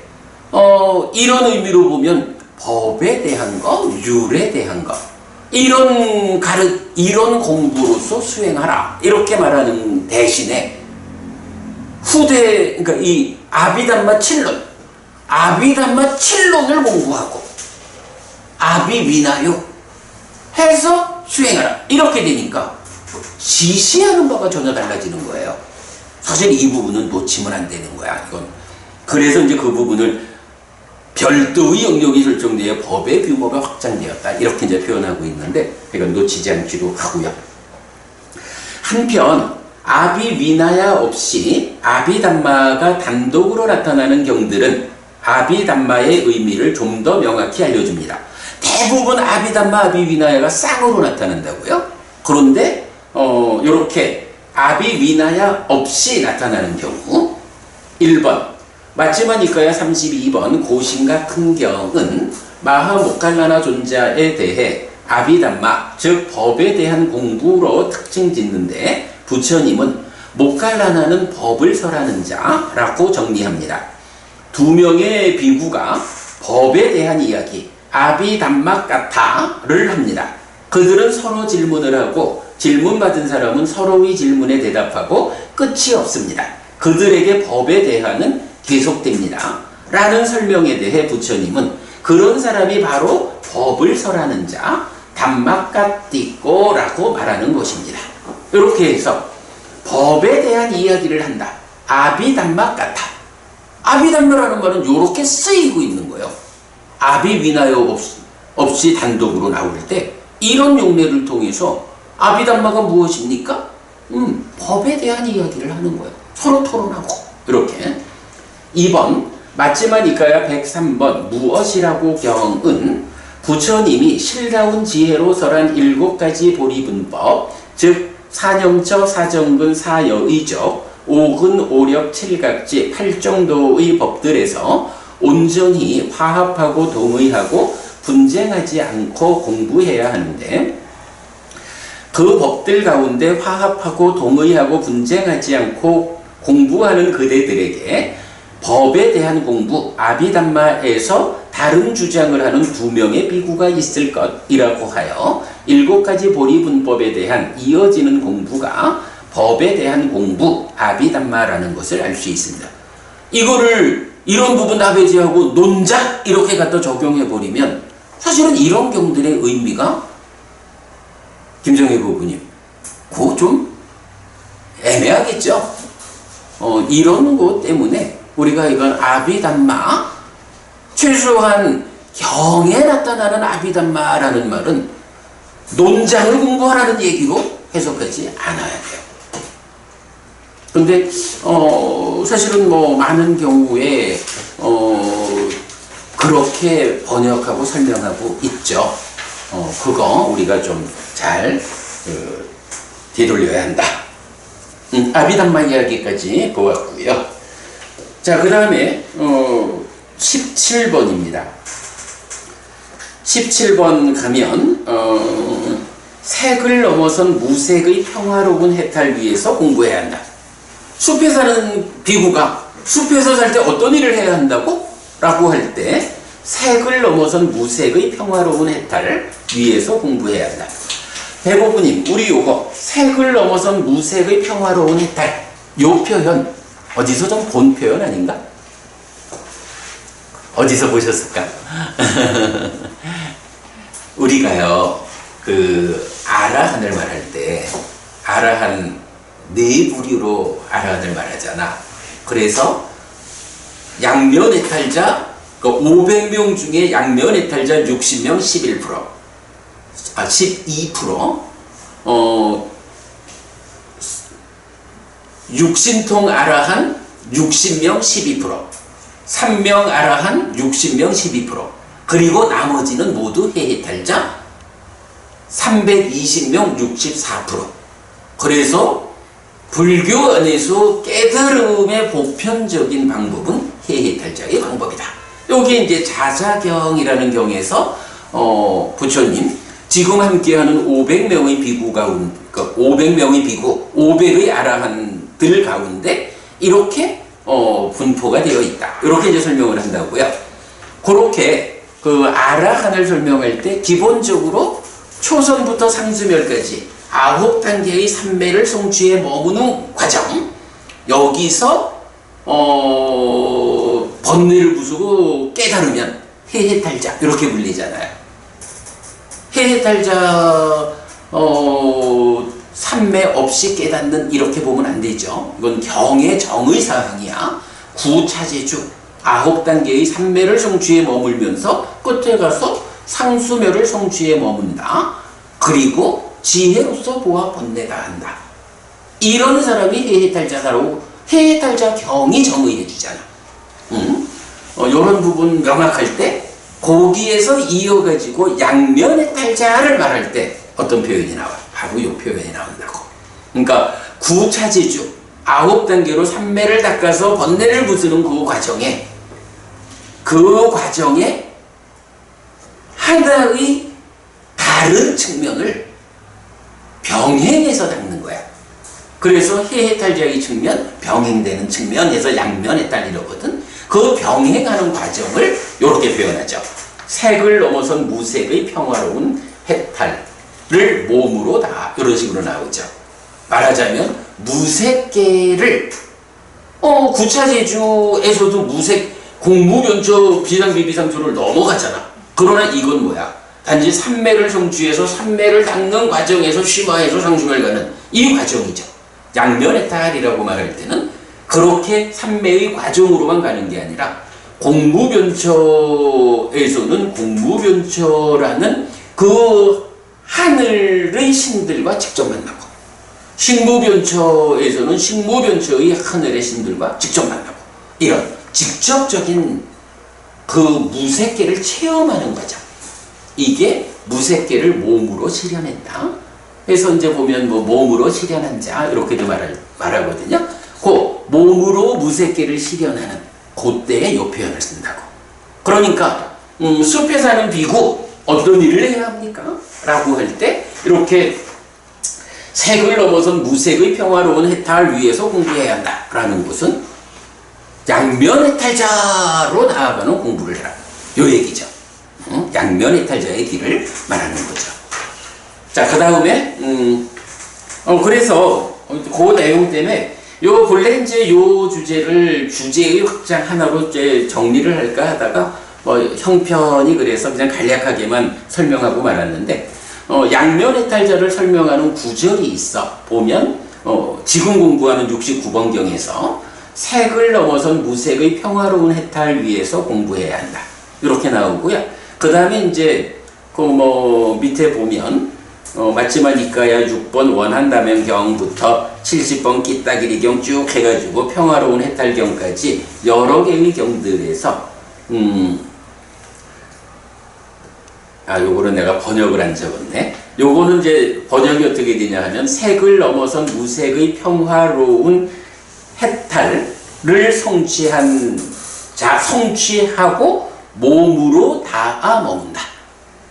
이런 의미로 보면 법에 대한 거, 율에 대한 거 이런 공부로서 수행하라 이렇게 말하는 대신에 후대, 그러니까 이 아비담마 7론을 공부하고 아비위나요 해서 수행하라 이렇게 되니까 지시하는 바가 전혀 달라지는 거예요. 사실 이 부분은 놓치면 안 되는 거야. 이건 그래서 이제 그 부분을 별도의 영역이 설정되어 법의 규모가 확장되었다 이렇게 이제 표현하고 있는데 이건 놓치지 않기로 하고요. 한편 아비위나야 없이 아비담마가 단독으로 나타나는 경들은 아비담마의 의미를 좀 더 명확히 알려줍니다. 대부분 아비담마, 아비위나야가 쌍으로 나타난다고요. 그런데 이렇게 아비위나야 없이 나타나는 경우 1번 마츠마니카야 32번 고신가 큰경은 마하모칼라나 존자에 대해 아비담마 즉 법에 대한 공부로 특징 짓는데 부처님은 모칼라나는 법을 설하는 자라고 정리합니다. 두 명의 비구가 법에 대한 이야기 아비담막 같아를 합니다. 그들은 서로 질문을 하고 질문받은 사람은 서로의 질문에 대답하고 끝이 없습니다. 그들에게 법에 대한은 계속됩니다. 라는 설명에 대해 부처님은 그런 사람이 바로 법을 설하는 자, 담막가띠꼬라고 말하는 것입니다. 이렇게 해서 법에 대한 이야기를 한다. 아비담막가타. 아비담마라는 말은 이렇게 쓰이고 있는 거예요. 아비위나요 없이 단독으로 나올 때 이런 용례를 통해서 아비담마가 무엇입니까? 법에 대한 이야기를 하는 거예요. 서로 토론하고 이렇게. 2번 맞지마니까야 103번 무엇이라고 경은 부처님이 실다운 지혜로 설한 7가지 보리분법, 즉 사념처, 사정근, 사여의적, 오근, 오력, 칠각지, 8정도의 법들에서 온전히 화합하고 동의하고 분쟁하지 않고 공부해야 하는데 그 법들 가운데 화합하고 동의하고 분쟁하지 않고 공부하는 그대들에게 법에 대한 공부, 아비담마에서 다른 주장을 하는 2명의 비구가 있을 것이라고 하여 7가지 보리분법에 대한 이어지는 공부가 법에 대한 공부, 아비담마라는 것을 알 수 있습니다. 이거를 이런 부분 다 배제하고 논작 이렇게 갖다 적용해버리면 사실은 이런 경들의 의미가 김정혜 부부님 그거 좀 애매하겠죠? 이런 것 때문에 우리가 이건 아비담마, 최소한 경에 나타나는 아비담마라는 말은 논장을 공부하라는 얘기로 해석하지 않아야 돼요. 근데 사실은 뭐 많은 경우에 그렇게 번역하고 설명하고 있죠. 그거 우리가 좀 잘 되돌려야 한다. 아비담마 이야기까지 보았고요. 자, 그 다음에 17번입니다. 17번 가면 색을 넘어선 무색의 평화로운 해탈 위해서 공부해야 한다. 숲에 사는 비구가 숲에서 살 때 어떤 일을 해야 한다고? 라고 할 때 색을 넘어선 무색의 평화로운 해탈을 위해서 공부해야 한다. 배고프님, 우리 요거 색을 넘어선 무색의 평화로운 해탈, 요 표현 어디서 좀 본 표현 아닌가? 어디서 보셨을까? 우리가요 그 아라한을 말할 때 아라한 네 부류로 아라한을 말하잖아. 그래서 양면해탈자 500명 중에 양면해탈자 60명 11%, 12%, 육신통 아라한 60명 12%, 3명 아라한 60명 12%, 그리고 나머지는 모두 해해탈자 320명 64%. 그래서 불교 안에서 깨달음의 보편적인 방법은 해해탈자의 방법이다. 여기 이제 자자경이라는 경에서 부처님 지금 함께하는 500명의 비구 가운데 500명의 비구, 500의 아라한들 가운데 이렇게 분포가 되어 있다. 이렇게 이제 설명을 한다고요. 그렇게 그 아라한을 설명할 때 기본적으로 초선부터 상수멸까지 9단계의 삼매를 성취해 머무는 과정, 여기서 번뇌를 부수고 깨달으면 해해탈자 이렇게 불리잖아요. 해해탈자 삼매 없이 깨닫는 이렇게 보면 안 되죠. 이건 경의 정의 사항이야. 구차제주 9단계의 삼매를 성취해 머물면서 끝에 가서 상수멸을 성취해 머문다. 그리고 지혜로서 보아 번뇌가 한다. 이런 사람이 해해탈자다라고 해해탈자 경이 정의해 주잖아. 이런 부분 명확할 때 거기에서 이어가지고 양면해탈자를 말할 때 어떤 표현이 나와? 바로 이 표현이 나온다고. 그러니까 구차제주 9단계로 삼매를 닦아서 번뇌를 부수는 그 과정에 하나의 다른 측면을 병행해서 닦는 거야. 그래서 해해탈자의 측면, 병행되는 측면에서 양면해탈 이러거든. 그 병행하는 과정을 이렇게 표현하죠. 색을 넘어선 무색의 평화로운 해탈을 몸으로 다 이런 식으로 나오죠. 말하자면 무색계를 구차제주에서도 무색 공무변처 비상비비상초를 넘어가잖아. 그러나 이건 뭐야? 단지 삼매를 성취해서 삼매를 닦는 과정에서 심화해서 상승을 가는 이 과정이죠. 양면해탈이라고 말할 때는 그렇게 삼매의 과정으로만 가는 게 아니라 공무변처에서는 공무변처라는 그 하늘의 신들과 직접 만나고, 식무변처에서는 식무변처의 하늘의 신들과 직접 만나고, 이런 직접적인 그 무색계를 체험하는 거죠. 이게 무색계를 몸으로 실현했다. 그래서 이제 보면 뭐 몸으로 실현한 자 이렇게도 말하거든요. 그 몸으로 무색계를 실현하는 그때에 요 표현을 쓴다고. 그러니까 숲에 사는 비구 어떤 일을 해야 합니까? 라고 할 때 이렇게 색을 넘어선 무색의 평화로운 해탈을 위해서 공부해야 한다 라는 것은 양면해탈자로 나아가는 공부를 해라, 요 얘기죠. 양면해탈자의 길을 말하는 거죠. 자, 그 다음에 그래서 그 내용 때문에 요 본래 이제 요 주제의 확장 하나로 이제 정리를 할까 하다가 형편이 그래서 그냥 간략하게만 설명하고 말았는데, 양면해탈자를 설명하는 구절이 있어. 보면 지금 공부하는 69번경에서 색을 넘어선 무색의 평화로운 해탈을 위해서 공부해야 한다, 이렇게 나오고요. 그 다음에 이제 그 밑에 보면 맞지만 이까야 6번 원한다면 경부터 70번 끼따기리경 쭉 해가지고 평화로운 해탈경까지 여러 개의 경들에서 요거는 내가 번역을 안 적었네. 요거는 이제 번역이 어떻게 되냐 하면 색을 넘어선 무색의 평화로운 해탈을 성취하고 몸으로 닿아 먹는다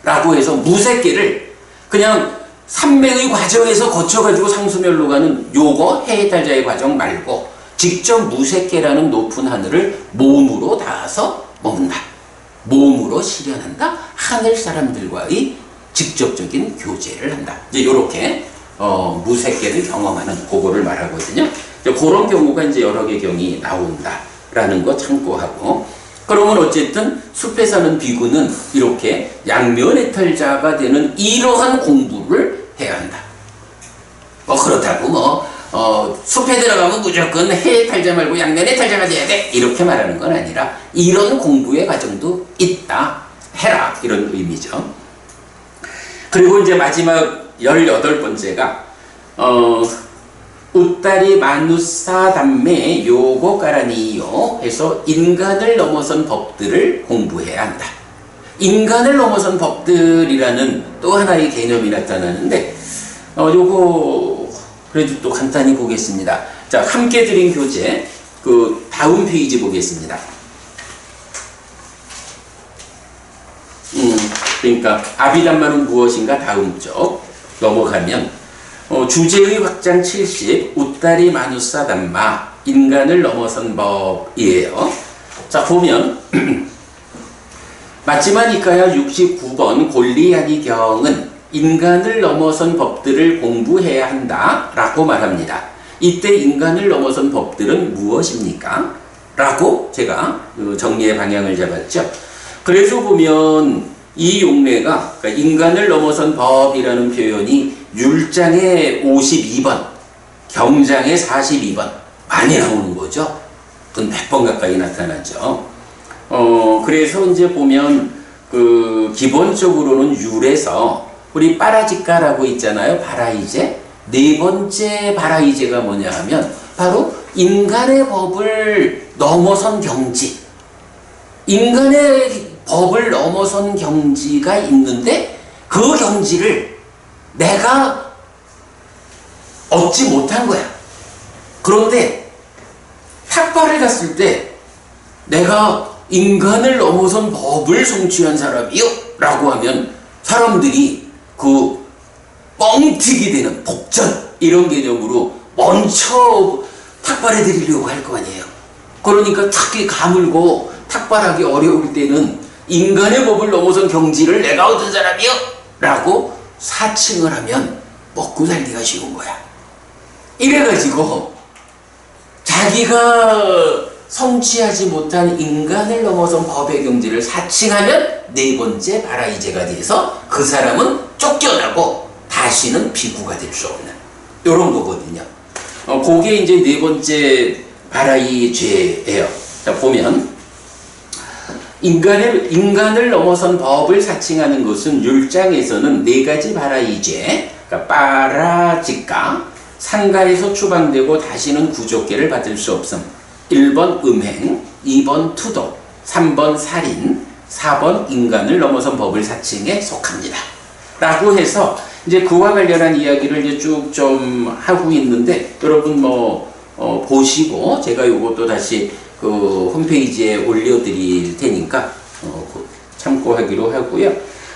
라고 해서 무색계를 그냥 삼매의 과정에서 거쳐가지고 상수멸로 가는 요거 해탈자의 과정 말고 직접 무색계라는 높은 하늘을 몸으로 닿아서 먹는다, 몸으로 실현한다, 하늘 사람들과의 직접적인 교제를 한다. 이제 요렇게 무색계를 경험하는 그거를 말하거든요. 이제 그런 경우가 이제 여러 개 경이 나온다라는 거 참고하고, 그러면 어쨌든 숲에 사는 비구는 이렇게 양면해탈자가 되는 이러한 공부를 해야 한다. 그렇다고 숲에 들어가면 무조건 해탈자 말고 양면해탈자가 돼야 돼, 이렇게 말하는 건 아니라 이런 공부의 과정도 있다, 해라, 이런 의미죠. 그리고 이제 마지막 18번째가 우따리 마누사 담매 요거 까라니요 해서 인간을 넘어선 법들을 공부해야 한다. 인간을 넘어선 법들이라는 또 하나의 개념이 나타나는데 요거 그래도 또 간단히 보겠습니다. 자, 함께 드린 교재 그 다음 페이지 보겠습니다. 그러니까 아비담마는 무엇인가 다음 쪽 넘어가면 주제의 확장 70 우따리 마누사 담마 인간을 넘어선 법이에요. 자, 보면 맞지마니까야 69번 골리아니 경은 인간을 넘어선 법들을 공부해야 한다 라고 말합니다. 이때 인간을 넘어선 법들은 무엇입니까? 라고 제가 정리의 방향을 잡았죠. 그래서 보면 이 용례가, 그러니까 인간을 넘어선 법이라는 표현이 율장의 52번, 경장의 42번 많이 나오는 거죠. 그건 100번 가까이 나타나죠. 그래서 이제 보면 기본적으로는 율에서 우리 빠라지까라고 있잖아요. 바라이제. 네 번째 바라이제가 뭐냐 하면 바로 인간의 법을 넘어선 경지. 인간의 법을 넘어선 경지가 있는데 그 경지를 내가 얻지 못한 거야. 그런데 탁발을 갔을 때 내가 인간을 넘어선 법을 성취한 사람이요 라고 하면 사람들이 그 뻥튀기 되는 복전 이런 개념으로 먼저 탁발해 드리려고 할 거 아니에요. 그러니까 탁이 가물고 탁발하기 어려울 때는 인간의 법을 넘어선 경지를 내가 얻은 사람이요 라고 사칭을 하면 먹고 살기가 쉬운 거야. 이래가지고 자기가 성취하지 못한 인간을 넘어선 법의 경지를 사칭하면 네 번째 바라이제가 돼서 그 사람은 쫓겨나고 다시는 비구가 될 수 없는 이런 거거든요. 그게 이제 네 번째 바라이제예요. 자, 보면 인간을 넘어선 법을 사칭하는 것은 율장에서는 네 가지 바라이제, 그러니까 빠라지까, 상가에서 추방되고 다시는 구족계를 받을 수 없음. 1번 음행, 2번 투도, 3번 살인, 4번 인간을 넘어선 법을 사칭에 속합니다. 라고 해서 이제 그와 관련한 이야기를 이제 쭉 좀 하고 있는데 여러분 보시고 제가 요것도 다시 그 홈페이지에 올려드릴 테니까 참고하기로 하고요.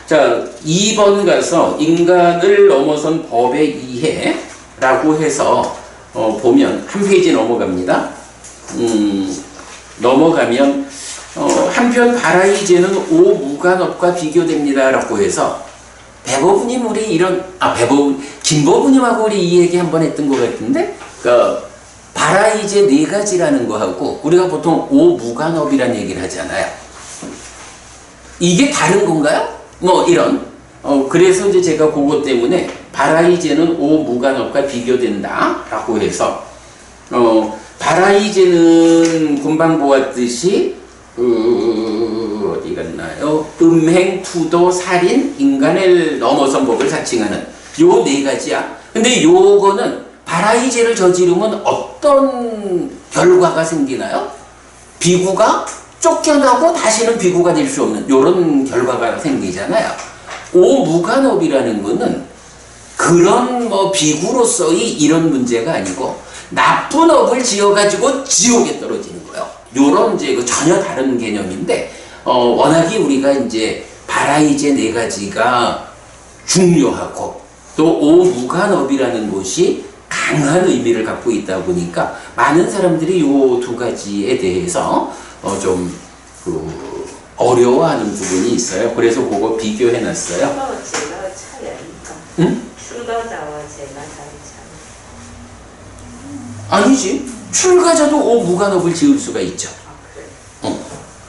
자, 2번 가서 인간을 넘어선 법의 이해라고 해서 보면 한 페이지 넘어갑니다. 넘어가면 한편 바라이제는 오무간업과 비교됩니다 라고 해서 배보부님 우리 이런 김보부님하고 우리 이 얘기 한번 했던 것 같은데 바라이제 네 가지라는 거하고 우리가 보통 오무간업이라는 얘기를 하잖아요. 이게 다른 건가요? 이런 그래서 이제 제가 그것 때문에 바라이제는 오무간업과 비교된다 라고 해서 바라이제는 금방 보았듯이 어디 갔나요? 음행, 투도, 살인, 인간을 넘어선 법을 사칭하는 요 네 가지야. 근데 요거는 바라이제를 저지르면 어떤 결과가 생기나요? 비구가 쫓겨나고 다시는 비구가 될 수 없는 요런 결과가 생기잖아요. 오무간업이라는 거는 그런 비구로서의 이런 문제가 아니고 나쁜 업을 지어가지고 지옥에 떨어지는 거예요. 요런 이제 전혀 다른 개념인데, 워낙에 우리가 이제 바라이제 네 가지가 중요하고, 또 오무간업이라는 것이 강한 의미를 갖고 있다 보니까, 많은 사람들이 요 두 가지에 대해서, 어려워하는 부분이 있어요. 그래서 그거 비교해 놨어요. 응? 아니지. 출가자도 오무간업을 지을 수가 있죠.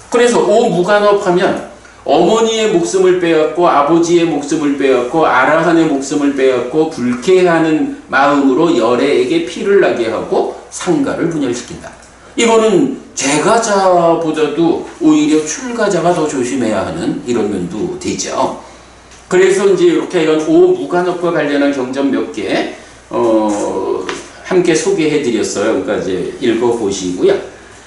그래서 오무간업 하면 어머니의 목숨을 빼앗고 아버지의 목숨을 빼앗고 아라한의 목숨을 빼앗고 불쾌하는 마음으로 열애에게 피를 나게 하고 상가를 분열시킨다. 이거는 재가자보다도 오히려 출가자가 더 조심해야 하는 이런 면도 되죠. 그래서 이제 이렇게 이런 오무간업과 관련한 경전 몇 개 함께 소개해 드렸어요. 그러니까 이제 읽어 보시고요.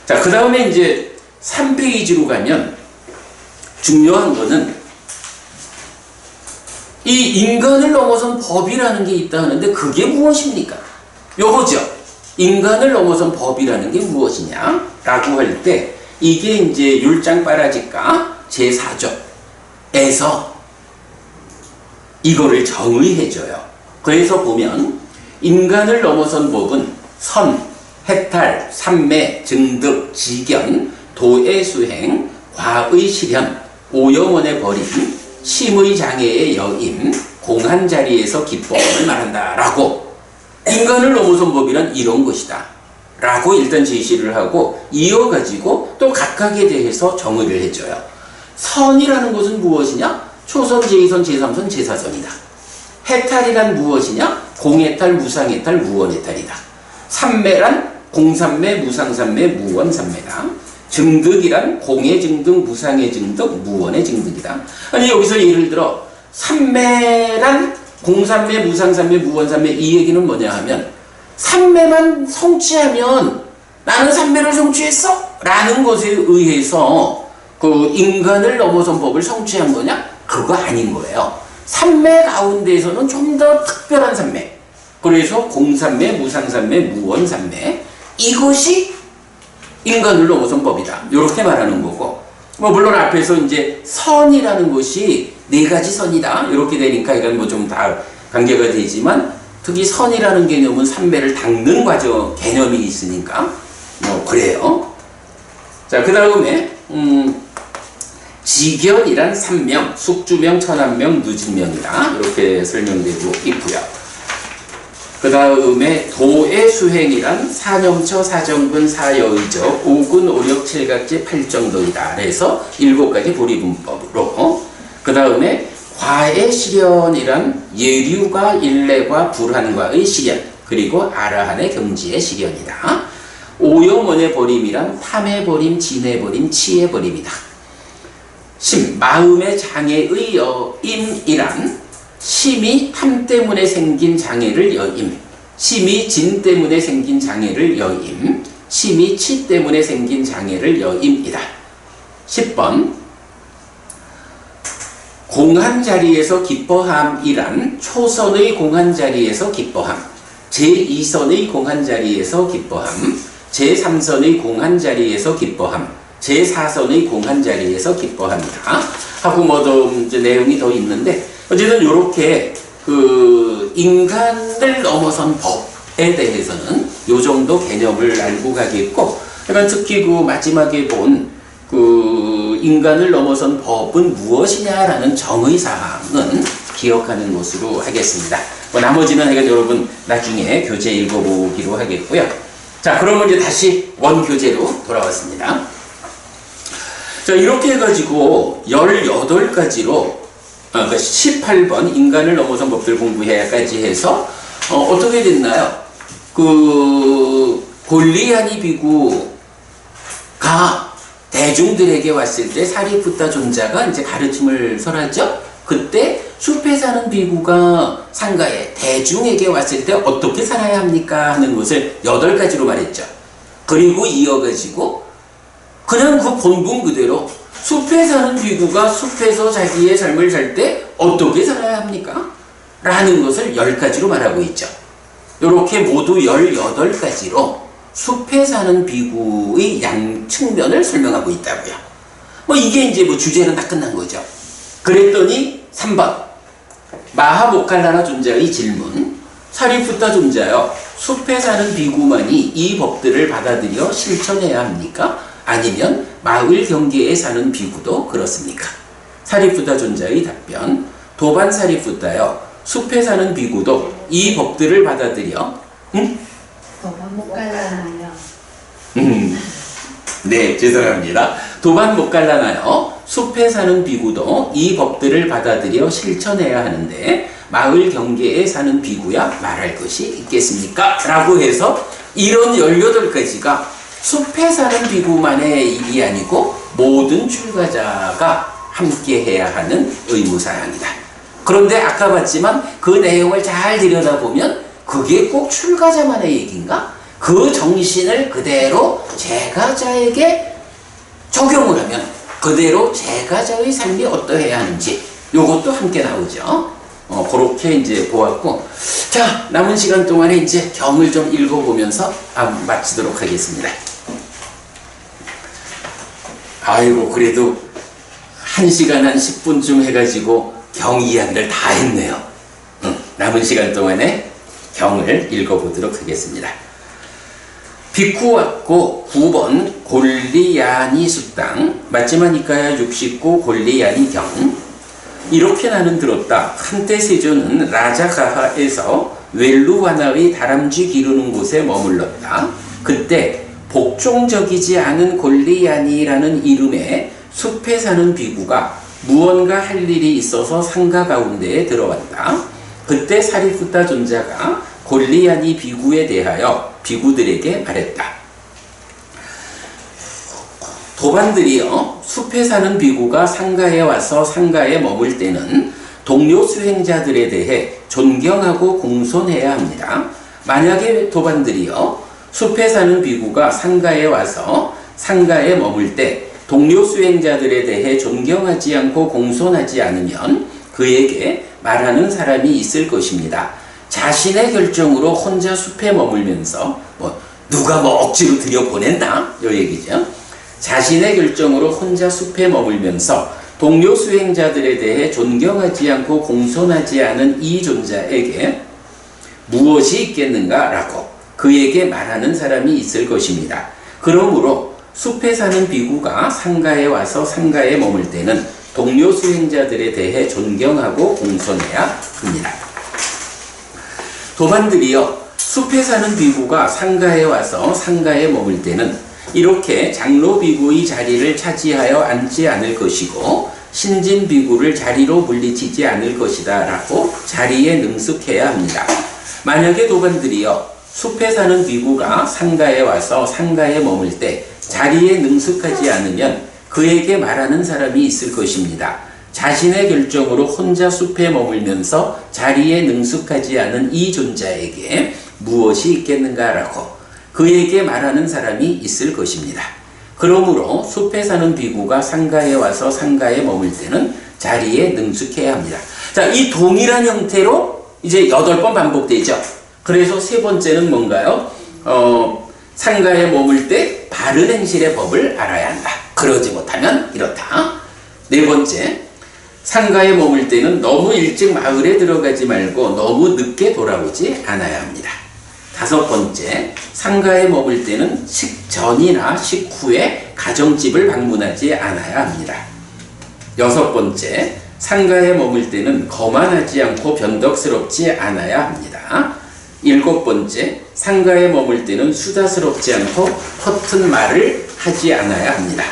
자, 그 다음에 이제 3페이지로 가면 중요한 거는 이 인간을 넘어선 법이라는 게 있다 하는데 그게 무엇입니까? 요거죠. 인간을 넘어선 법이라는 게 무엇이냐? 라고 할 때 이게 이제 율장 빠라지까 제4조에서 이거를 정의해줘요. 그래서 보면 인간을 넘어선 법은 선, 해탈, 삼매, 증득, 지견, 도의 수행, 과의 실현, 오영원의 버림, 심의 장애의 여임, 공한 자리에서 기쁨을 말한다 라고 인간을 넘어선 법이란 이런 것이다 라고 일단 제시를 하고 이어가지고 또 각각에 대해서 정의를 해줘요. 선이라는 것은 무엇이냐? 초선, 제2선, 제3선, 제4선이다. 해탈이란 무엇이냐? 공해탈, 무상해탈, 무원해탈이다. 삼매란 공삼매, 무상삼매, 무원삼매다. 증득이란 공의 증득, 무상의 증득, 무원의 증득이다. 아니 여기서 예를 들어 삼매란 공삼매, 무상삼매, 무원삼매 이 얘기는 뭐냐 하면 삼매만 성취하면 나는 삼매를 성취했어? 라는 것에 의해서 그 인간을 넘어선 법을 성취한 거냐? 그거 아닌 거예요. 삼매 가운데에서는 좀 더 특별한 삼매. 그래서 공삼매, 무상삼매, 무원삼매 이것이 인간을 넘어선 법이다. 이렇게 말하는 거고 물론 앞에서 이제 선이라는 것이 네 가지 선이다. 이렇게 되니까 이건 좀 다 관계가 되지만 특히 선이라는 개념은 삼매를 닦는 과정 개념이 있으니까 그래요. 자, 그 다음에 지견이란 삼명, 숙주명, 천안명, 누진명이다. 이렇게 설명되고 있고요. 그 다음에 도의 수행이란 사념처, 사정근, 사여의적, 오근, 오력, 칠각지, 팔정도이다. 그래서 7가지 보리분법으로. 그 다음에 과의 실현이란 예류과 일례과 불한과의 실현, 그리고 아라한의 경지의 실현이다. 오영원의 버림이란 탐의 버림, 진의 버림, 치의 버림이다. 마음의 장애의 여임이란 심이 탐 때문에 생긴 장애를 여임, 심이 진 때문에 생긴 장애를 여임, 심이 치 때문에 생긴 장애를 여임이다. 10번 공한 자리에서 기뻐함이란 초선의 공한 자리에서 기뻐함, 제2선의 공한 자리에서 기뻐함, 제3선의 공한 자리에서 기뻐함, 제4선의 공한 자리에서 기뻐합니다. 하고 뭐 더 이제 내용이 더 있는데 어쨌든 이렇게 그 인간을 넘어선 법에 대해서는 요 정도 개념을 알고 가겠고, 그러니까 특히 그 마지막에 본 그 인간을 넘어선 법은 무엇이냐라는 정의 사항은 기억하는 것으로 하겠습니다. 뭐 나머지는 하여간 여러분 나중에 교재 읽어보기로 하겠고요. 자, 그러면 이제 다시 원교재로 돌아왔습니다. 자, 이렇게 해가지고 18가지로 그러니까 18번 인간을 넘어선 법들 공부해야까지 해서 어떻게 됐나요? 그 골리아니 비구가 대중들에게 왔을 때 사리푸타 존자가 이제 가르침을 설하죠. 그때 숲에 사는 비구가 상가에 대중에게 왔을 때 어떻게 살아야 합니까? 하는 것을 8가지로 말했죠. 그리고 이어가지고 그냥 그 본분 그대로 숲에 사는 비구가 숲에서 자기의 삶을 살 때 어떻게 살아야 합니까? 라는 것을 10가지로 말하고 있죠. 이렇게 모두 18가지로 숲에 사는 비구의 양측면을 설명하고 있다고요. 뭐 이게 이제 뭐 주제는 다 끝난 거죠. 그랬더니 3번 마하모칼라나 존자의 질문. 사리푸타 존자여, 숲에 사는 비구만이 이 법들을 받아들여 실천해야 합니까? 아니면 마을 경계에 사는 비구도 그렇습니까? 사리푸타 존자의 답변. 도반 사리푸타여, 숲에 사는 비구도 이 법들을 받아들여 도반 못 갈라나요. 네, 죄송합니다. 도반 못 갈라나요. 숲에 사는 비구도 이 법들을 받아들여 실천해야 하는데 마을 경계에 사는 비구야 말할 것이 있겠습니까? 라고 해서 이런 18가지가 숲에 사는 비구만의 일이 아니고 모든 출가자가 함께 해야 하는 의무사항이다. 그런데 아까 봤지만 그 내용을 잘 들여다보면 그게 꼭 출가자만의 얘기인가? 그 정신을 그대로 제가자에게 적용을 하면 그대로 제가자의 삶이 어떠해야 하는지 요것도 함께 나오죠. 그렇게 이제 보았고, 자, 남은 시간 동안에 이제 경을 좀 읽어보면서 마치도록 하겠습니다. 아이고, 그래도 1시간 한 10분쯤 해가지고 경 이야기를 다 했네요. 남은 시간 동안에 경을 읽어보도록 하겠습니다. 비쿠 왔고 9번 골리야니 수땅, 맞지마니까야 69 골리야니 경. 이렇게 나는 들었다. 한때 세존은 라자가하에서 웰루와나의 다람쥐 기르는 곳에 머물렀다. 그때 복종적이지 않은 골리야니라는 이름의 숲에 사는 비구가 무언가 할 일이 있어서 상가 가운데에 들어왔다. 그때 사리푸타 존자가 골리야니 비구에 대하여 비구들에게 말했다. 도반들이여, 숲에 사는 비구가 상가에 와서 상가에 머물 때는 동료 수행자들에 대해 존경하고 공손해야 합니다. 만약에 도반들이여, 숲에 사는 비구가 상가에 와서 상가에 머물 때 동료 수행자들에 대해 존경하지 않고 공손하지 않으면 그에게 말하는 사람이 있을 것입니다. 자신의 결정으로 혼자 숲에 머물면서 누가 억지로 들여보낸다? 요 얘기죠. 자신의 결정으로 혼자 숲에 머물면서 동료 수행자들에 대해 존경하지 않고 공손하지 않은 이 존자에게 무엇이 있겠는가? 라고 그에게 말하는 사람이 있을 것입니다. 그러므로 숲에 사는 비구가 상가에 와서 상가에 머물 때는 동료 수행자들에 대해 존경하고 공손해야 합니다. 도반들이여, 숲에 사는 비구가 상가에 와서 상가에 머물 때는 이렇게 장로 비구의 자리를 차지하여 앉지 않을 것이고 신진 비구를 자리로 물리치지 않을 것이다 라고 자리에 능숙해야 합니다. 만약에 도반들이여, 숲에 사는 비구가 상가에 와서 상가에 머물 때 자리에 능숙하지 않으면 그에게 말하는 사람이 있을 것입니다. 자신의 결정으로 혼자 숲에 머물면서 자리에 능숙하지 않은 이 존자에게 무엇이 있겠는가라고 그에게 말하는 사람이 있을 것입니다. 그러므로 숲에 사는 비구가 상가에 와서 상가에 머물 때는 자리에 능숙해야 합니다. 자, 이 동일한 형태로 이제 8번 반복되죠. 그래서 세 번째는 뭔가요? 상가에 머물 때 바른 행실의 법을 알아야 한다. 그러지 못하면 이렇다. 네 번째, 상가에 머물 때는 너무 일찍 마을에 들어가지 말고 너무 늦게 돌아오지 않아야 합니다. 다섯 번째, 상가에 머물 때는 식전이나 식후에 가정집을 방문하지 않아야 합니다. 여섯 번째, 상가에 머물 때는 거만하지 않고 변덕스럽지 않아야 합니다. 일곱 번째, 상가에 머물 때는 수다스럽지 않고 허튼 말을 하지 않아야 합니다.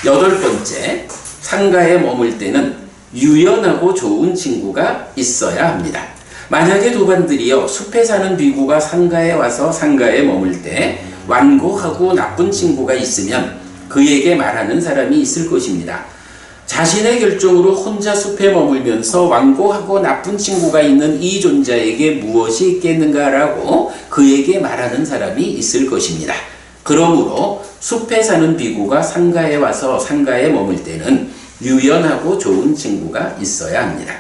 여덟 번째, 상가에 머물 때는 유연하고 좋은 친구가 있어야 합니다. 만약에 도반들이여, 숲에 사는 비구가 상가에 와서 상가에 머물 때 완고하고 나쁜 친구가 있으면 그에게 말하는 사람이 있을 것입니다. 자신의 결정으로 혼자 숲에 머물면서 완고하고 나쁜 친구가 있는 이 존자에게 무엇이 있겠는가라고 그에게 말하는 사람이 있을 것입니다. 그러므로 숲에 사는 비구가 상가에 와서 상가에 머물 때는 유연하고 좋은 친구가 있어야 합니다.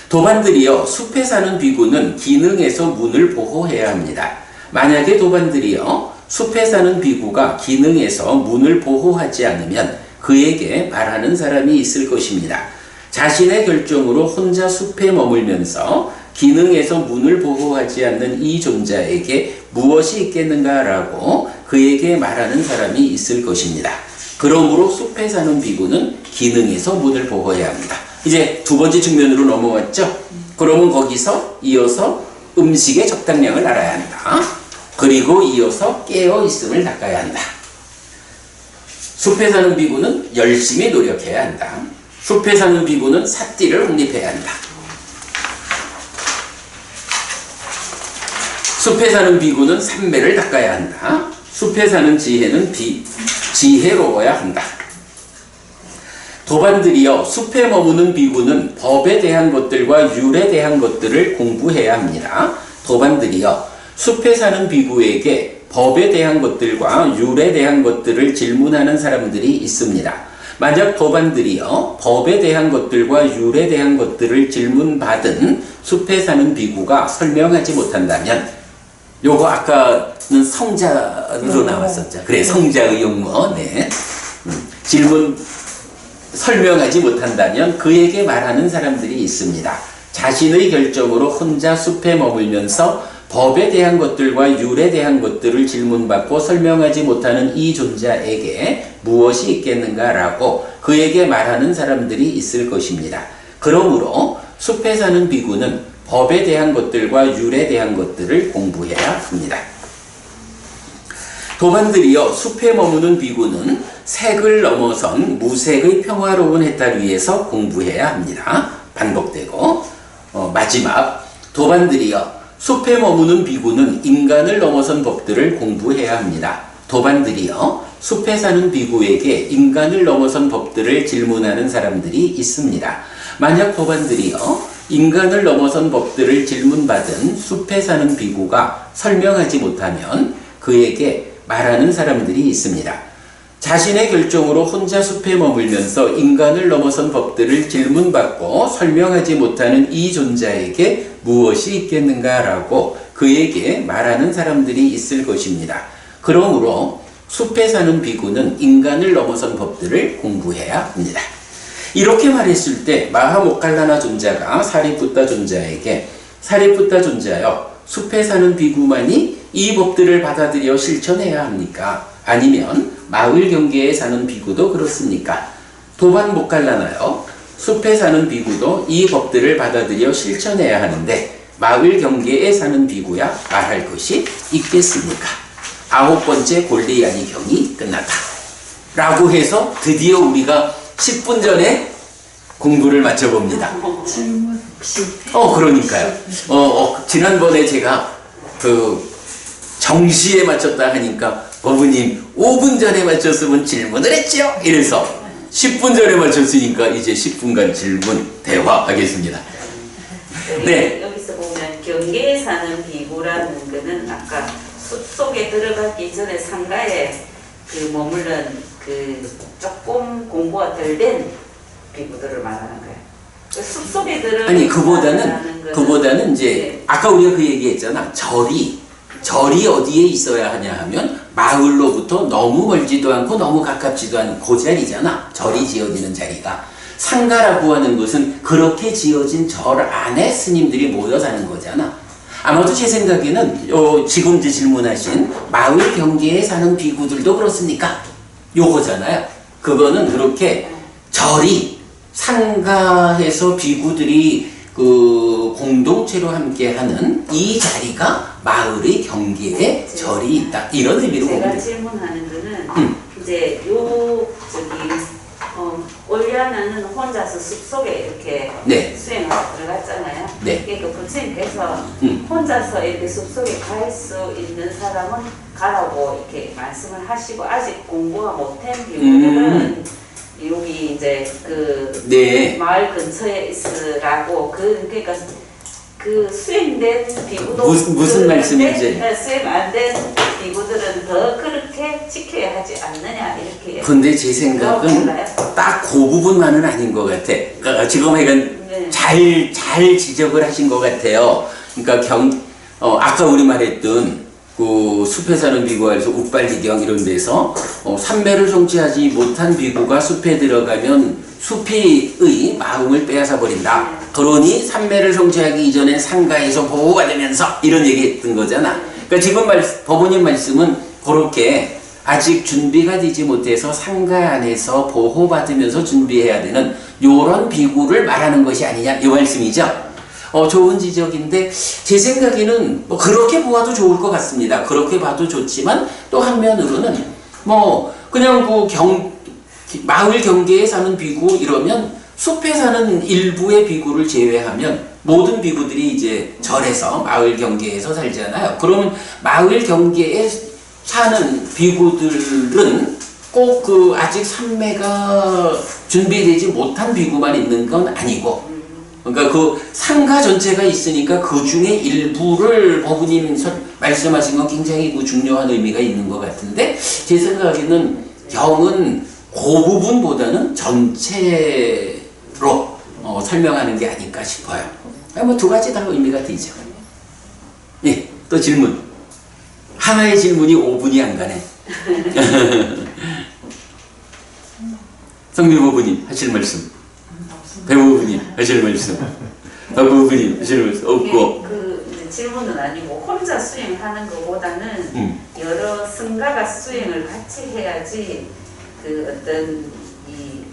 도반들이여, 숲에 사는 비구는 기능에서 문을 보호해야 합니다. 만약에 도반들이여, 숲에 사는 비구가 기능에서 문을 보호하지 않으면 그에게 말하는 사람이 있을 것입니다. 자신의 결정으로 혼자 숲에 머물면서 기능에서 문을 보호하지 않는 이 존자에게 무엇이 있겠는가라고 그에게 말하는 사람이 있을 것입니다. 그러므로 숲에 사는 비구는 기능에서 문을 보호해야 합니다. 이제 두 번째 측면으로 넘어왔죠? 그러면 거기서 이어서 음식의 적당량을 알아야 한다. 그리고 이어서 깨어 있음을 닦아야 한다. 숲에 사는 비구는 열심히 노력해야 한다. 숲에 사는 비구는 삿띠를 확립해야 한다. 숲에 사는 비구는 삼매를 닦아야 한다. 숲에 사는 지혜는 지혜로워야 한다. 도반들이여, 숲에 머무는 비구는 법에 대한 것들과 율에 대한 것들을 공부해야 합니다. 도반들이여, 숲에 사는 비구에게 법에 대한 것들과 율에 대한 것들을 질문하는 사람들이 있습니다. 만약 도반들이여, 법에 대한 것들과 율에 대한 것들을 질문받은 숲에 사는 비구가 설명하지 못한다면, 요거 아까는 성자로 나왔었죠. 그래, 성자의 용모. 네. 질문 설명하지 못한다면 그에게 말하는 사람들이 있습니다. 자신의 결정으로 혼자 숲에 머물면서 법에 대한 것들과 율에 대한 것들을 질문받고 설명하지 못하는 이 존자에게 무엇이 있겠는가라고 그에게 말하는 사람들이 있을 것입니다. 그러므로 숲에 사는 비구는 법에 대한 것들과 율에 대한 것들을 공부해야 합니다. 도반들이여, 숲에 머무는 비구는 색을 넘어선 무색의 평화로운 해탈 위에서 공부해야 합니다. 반복되고 마지막, 도반들이여, 숲에 머무는 비구는 인간을 넘어선 법들을 공부해야 합니다. 도반들이여, 숲에 사는 비구에게 인간을 넘어선 법들을 질문하는 사람들이 있습니다. 만약 도반들이여, 인간을 넘어선 법들을 질문받은 숲에 사는 비구가 설명하지 못하면 그에게 말하는 사람들이 있습니다. 자신의 결정으로 혼자 숲에 머물면서 인간을 넘어선 법들을 질문받고 설명하지 못하는 이 존자에게 무엇이 있겠는가라고 그에게 말하는 사람들이 있을 것입니다. 그러므로 숲에 사는 비구는 인간을 넘어선 법들을 공부해야 합니다. 이렇게 말했을 때 마하모칼라나 존자가 사리푸타 존자에게, 사리푸타 존자여, 숲에 사는 비구만이 이 법들을 받아들여 실천해야 합니까? 아니면 마을 경계에 사는 비구도 그렇습니까? 도반 못 갈라나요? 숲에 사는 비구도 이 법들을 받아들여 실천해야 하는데 마을 경계에 사는 비구야 말할 것이 있겠습니까? 9번째 골리앗이 경이 끝났다. 라고 해서 드디어 우리가 10분 전에 공부를 마쳐봅니다. 질문 혹시 그러니까요. 지난번에 제가 정시에 맞췄다 하니까 어부님 5분 전에 맞췄으면 질문을 했죠? 이래서 10분 전에 맞췄으니까 이제 10분간 질문 대화하겠습니다. 네. 여기서 보면 경계에 사는 비구라는 거는 아까 숲속에 들어가기 전에 상가에 머무른 조금 공부가 덜 된 비구들을 말하는 거예요. 숲속에 들어가는 아니 그보다는 이제 네. 아까 우리가 그 얘기했잖아. 절이 어디에 있어야 하냐 하면 마을로부터 너무 멀지도 않고 너무 가깝지도 않은 그 자리잖아. 절이 지어지는 자리가. 상가라고 하는 것은 그렇게 지어진 절 안에 스님들이 모여 사는 거잖아. 아마도 제 생각에는 지금 이제 질문하신 마을 경계에 사는 비구들도 그렇습니까? 요거잖아요. 그거는 그렇게 절이 상가에서 비구들이 공동체로 함께하는 이 자리가 마을의 경계에 절이 있다. 이런 의미로 제가 봅니다. 질문하는 거는 이제 올려는 혼자서 숲속에 이렇게 네. 수행하고 들어갔잖아요. 네. 그러니까 부처님께서 혼자서 이렇게 숲속에 갈 수 있는 사람은 가라고 이렇게 말씀을 하시고 아직 공부가 못한 비구들은 여기 이제 네. 마을 근처에 있으라고 그러니까 수행된 비구도 무슨 말씀인지. 수행 안 된 비구들은 더 그렇게 지켜야 하지 않느냐 이렇게. 근데 제 생각은 딱 그 부분만은 아닌 것 같아. 그러니까 지금 네. 잘 지적을 하신 것 같아요. 그러니까 아까 우리 말했던 숲에 사는 비구에서 욱발지경 이런 데서 삼매를 성취하지 못한 비구가 숲에 들어가면 숲의 마음을 빼앗아 버린다. 그러니 삼매를 성취하기 이전에 상가에서 보호받으면서 이런 얘기했던 거잖아. 그러니까 지금 법원님 말씀은 그렇게 아직 준비가 되지 못해서 상가 안에서 보호받으면서 준비해야 되는 요런 비구를 말하는 것이 아니냐 이 말씀이죠. 좋은 지적인데 제 생각에는 그렇게 보아도 좋을 것 같습니다. 그렇게 봐도 좋지만 또 한면으로는 그냥 마을 경계에 사는 비구 이러면 숲에 사는 일부의 비구를 제외하면 모든 비구들이 이제 절에서 마을 경계에서 살잖아요. 그러면 마을 경계에 사는 비구들은 꼭 아직 삼매가 준비되지 못한 비구만 있는 건 아니고, 그러니까 상가 전체가 있으니까 그 중에 일부를 법우님 말씀하신 건 굉장히 중요한 의미가 있는 것 같은데, 제 생각에는 경은 그 부분보다는 전체로 설명하는 게 아닐까 싶어요. 두 가지 다 의미가 되죠. 예, 또 질문. 하나의 질문이 5분이 안 가네. 성미 부부님 하실 말씀. 배부부님 하실 말씀. 부부님 하실 말씀. 없고. 질문은 아니고 혼자 수행하는 것보다는 여러 승가가 수행을 같이 해야지 어떤 이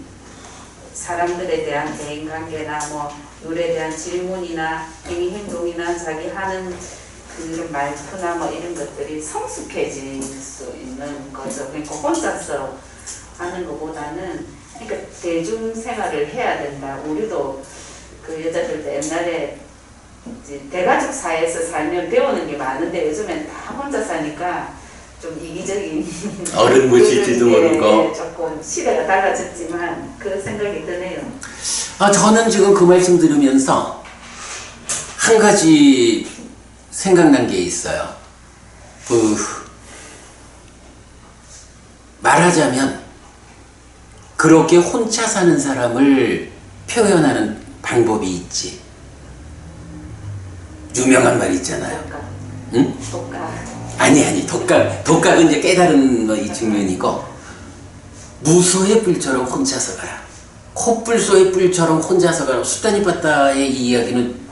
사람들에 대한 대인관계나 율에 대한 질문이나 행위 행동이나 자기 하는 그런 말투나 이런 것들이 성숙해질 수 있는 거죠. 그러니까 혼자서 하는 것보다는 그러니까 대중 생활을 해야 된다. 우리도 여자들도 옛날에 이제 대가족 사회에서 살면 배우는 게 많은데 요즘엔 다 혼자 사니까 좀 이기적인 어른 모실지도 모르고 조금 시대가 달라졌지만 그런 생각이 드네요. 저는 지금 그 말씀 들으면서 한 가지 생각난 게 있어요. 말하자면 그렇게 혼자 사는 사람을 표현하는 방법이 있지. 유명한 말 있잖아요. 응? 아니 독각은 이제 깨달은 이 측면이고, 무소의 뿔처럼 혼자서 가라. 콧불소의 뿔처럼 혼자서 가라. 수다니빠따의 이 이야기는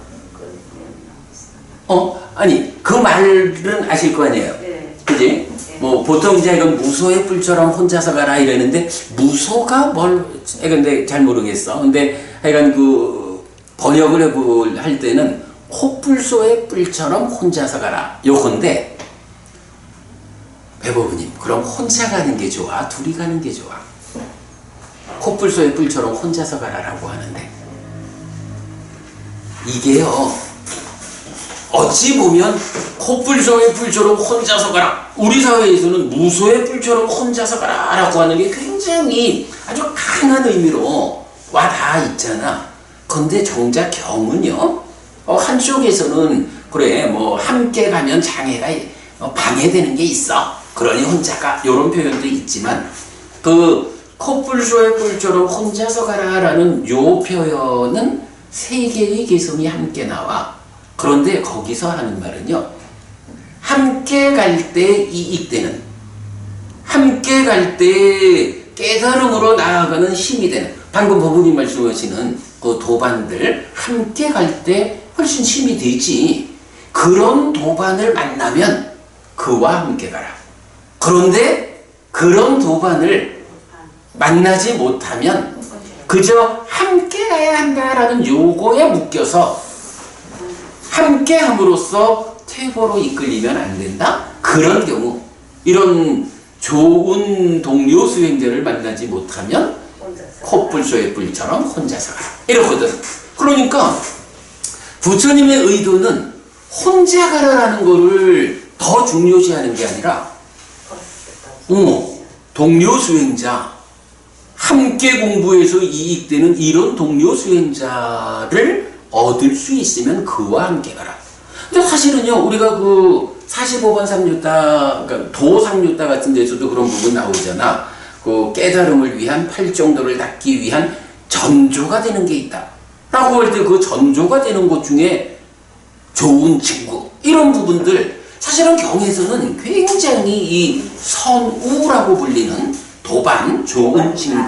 아니 그 말은 아실 거 아니에요. 네. 그지? 네. 뭐 보통 이제 이건 무소의 뿔처럼 혼자서 가라 이러는데 무소가 뭘 근데 잘 모르겠어. 근데 하여간 그 번역을 할 때는 코뿔소의 뿔처럼 혼자서 가라 요건데 배법우님 그럼 혼자 가는 게 좋아? 둘이 가는 게 좋아? 코뿔소의 뿔처럼 혼자서 가라라고 하는데 이게요 어찌 보면 코뿔소의 뿔처럼 혼자서 가라 우리 사회에서는 무소의 뿔처럼 혼자서 가라 라고 하는 게 굉장히 아주 강한 의미로 와 닿아 있잖아. 근데 정작 경은요 한쪽에서는 그래 뭐 함께 가면 장애가 방해되는 게 있어 그러니 혼자가 이런 표현도 있지만 그 코뿔소의 뿔처럼 혼자서 가라라는 요 표현은 세 개의 개성이 함께 나와. 그런데 거기서 하는 말은요 함께 갈 때 이익되는 함께 갈 때 깨달음으로 나아가는 힘이 되는 방금 법우님 말씀하시는 그 도반들 함께 갈 때 훨씬 힘이 되지. 그런 도반을 만나면 그와 함께 가라. 그런데 그런 도반을 만나지 못하면 그저 함께 가야 한다라는 요거에 묶여서 함께 함으로써 퇴보로 이끌리면 안 된다? 그런 경우 이런 좋은 동료 수행자를 만나지 못하면 코뿔소의 뿔처럼 혼자서 가라 이렇거든. 그러니까 부처님의 의도는 혼자 가라라는 거를 더 중요시하는 게 아니라 동료 수행자 함께 공부해서 이익되는 이런 동료 수행자를 얻을 수 있으면 그와 함께 가라. 근데 사실은요 우리가 그 45번 삼류따 그러니까 도삼류따 같은 데서도 그런 부분 나오잖아. 그 깨달음을 위한 팔정도를 닦기 위한 전조가 되는 게 있다 라고 할 때 그 전조가 되는 것 중에 좋은 친구 이런 부분들 사실은 경에서는 굉장히 이 선우라고 불리는 도반 좋은 친구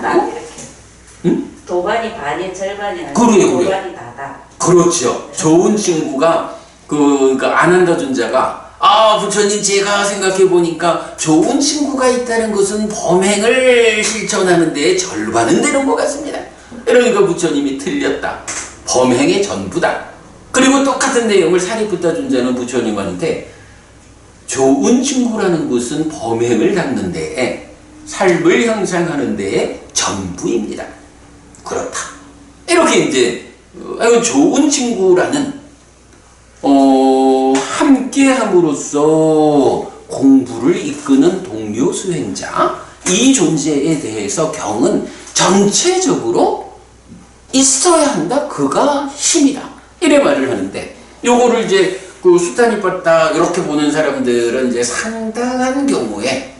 응? 도반이 반이 절반이 아니고 그래. 도반이 다다. 그렇죠. 좋은 친구가 그러니까 아난다 존자가 부처님 제가 생각해 보니까 좋은 친구가 있다는 것은 범행을 실천하는데 절반은 되는 것 같습니다. 그러니까 부처님이 틀렸다. 범행의 전부다. 그리고 똑같은 내용을 사리푸타 존자는 부처님한테 좋은 친구라는 것은 범행을 닦는 데에 삶을 향상하는 데에 전부입니다. 그렇다. 이렇게 이제 좋은 친구라는 함께 함으로써 공부를 이끄는 동료 수행자 이 존재에 대해서 경은 전체적으로 있어야 한다. 그가 힘이다. 이래 말을 하는데 요거를 이제 그 수타니빠따 이렇게 보는 사람들은 이제 상당한 경우에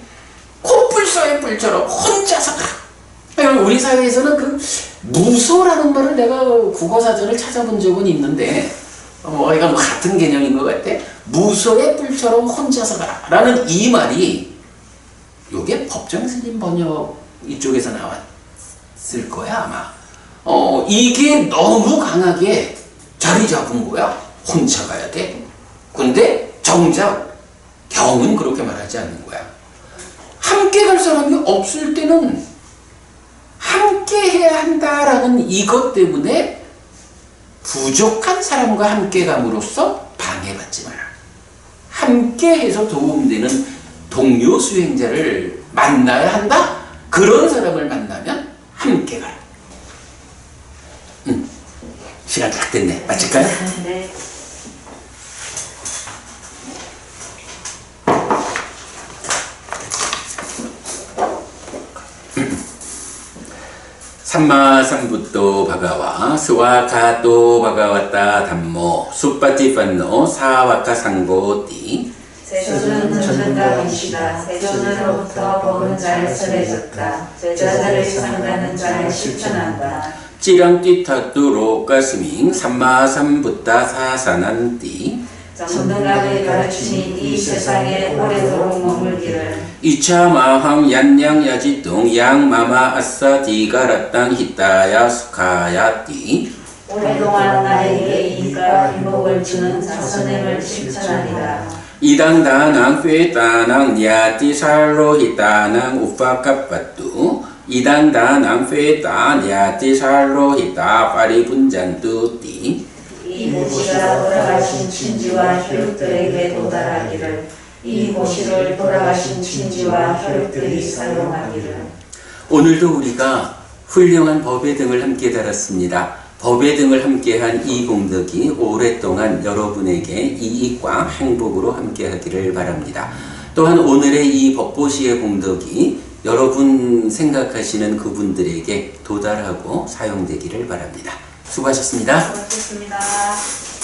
코뿔소의 뿔처럼 혼자서 가. 우리 사회에서는 그 무소라는 말을 내가 국어사전을 찾아본 적은 있는데 이거 뭐 같은 개념인 것 같아. 무소의 뿔처럼 혼자서 가라 라는 이 말이 요게 법정스님 번역 이쪽에서 나왔을 거야 아마. 이게 너무 강하게 자리 잡은 거야. 혼자 가야 돼. 근데 정작 경은 그렇게 말하지 않는 거야. 함께 갈 사람이 없을 때는 함께 해야 한다라는 이것 때문에 부족한 사람과 함께 감으로써 방해받지 마라. 함께 해서 도움되는 동료 수행자를 만나야 한다? 그런 사람을 만나면 함께 가라. 시간 다 됐네. 마칠까요? 네. 삼마삼부토 바가와 스와카토 바가와타 담모 수파티판노 사와카 상고띠 세존은 전능감이시다. 세존으로부터 법은 잘 설해졌다. 제자들의 상가는 잘 실천한다. 찌랑띠타뚜로 가스밍 삼마삼부타 사사난띠 전능감의 가르침이 이 세상에 오래도록 머물기를. 이차마항 얀양야지tung 양마마 아싸 디가라땅 히타야 수카야띠 오랫동안 나에게 이 이익과 행복을 주는 자선행을 실천하리라. 이당다낭 회다낭 야티살로 히다낭 우파카빠뚜 이당다낭 회다 야티살로 히다 파리분잔뚜띠 이 모시가 돌아가신 친지와 혈육들에게 도달하기를. 이 모시를 돌아가신 친지와 혈육들이 사용하기를. 오늘도 우리가 훌륭한 법의 등을 함께 달았습니다. 법의 등을 함께한 이 공덕이 오랫동안 여러분에게 이익과 행복으로 함께하기를 바랍니다. 또한 오늘의 이 법보시의 공덕이 여러분 생각하시는 그분들에게 도달하고 사용되기를 바랍니다. 수고하셨습니다. 수고하셨습니다.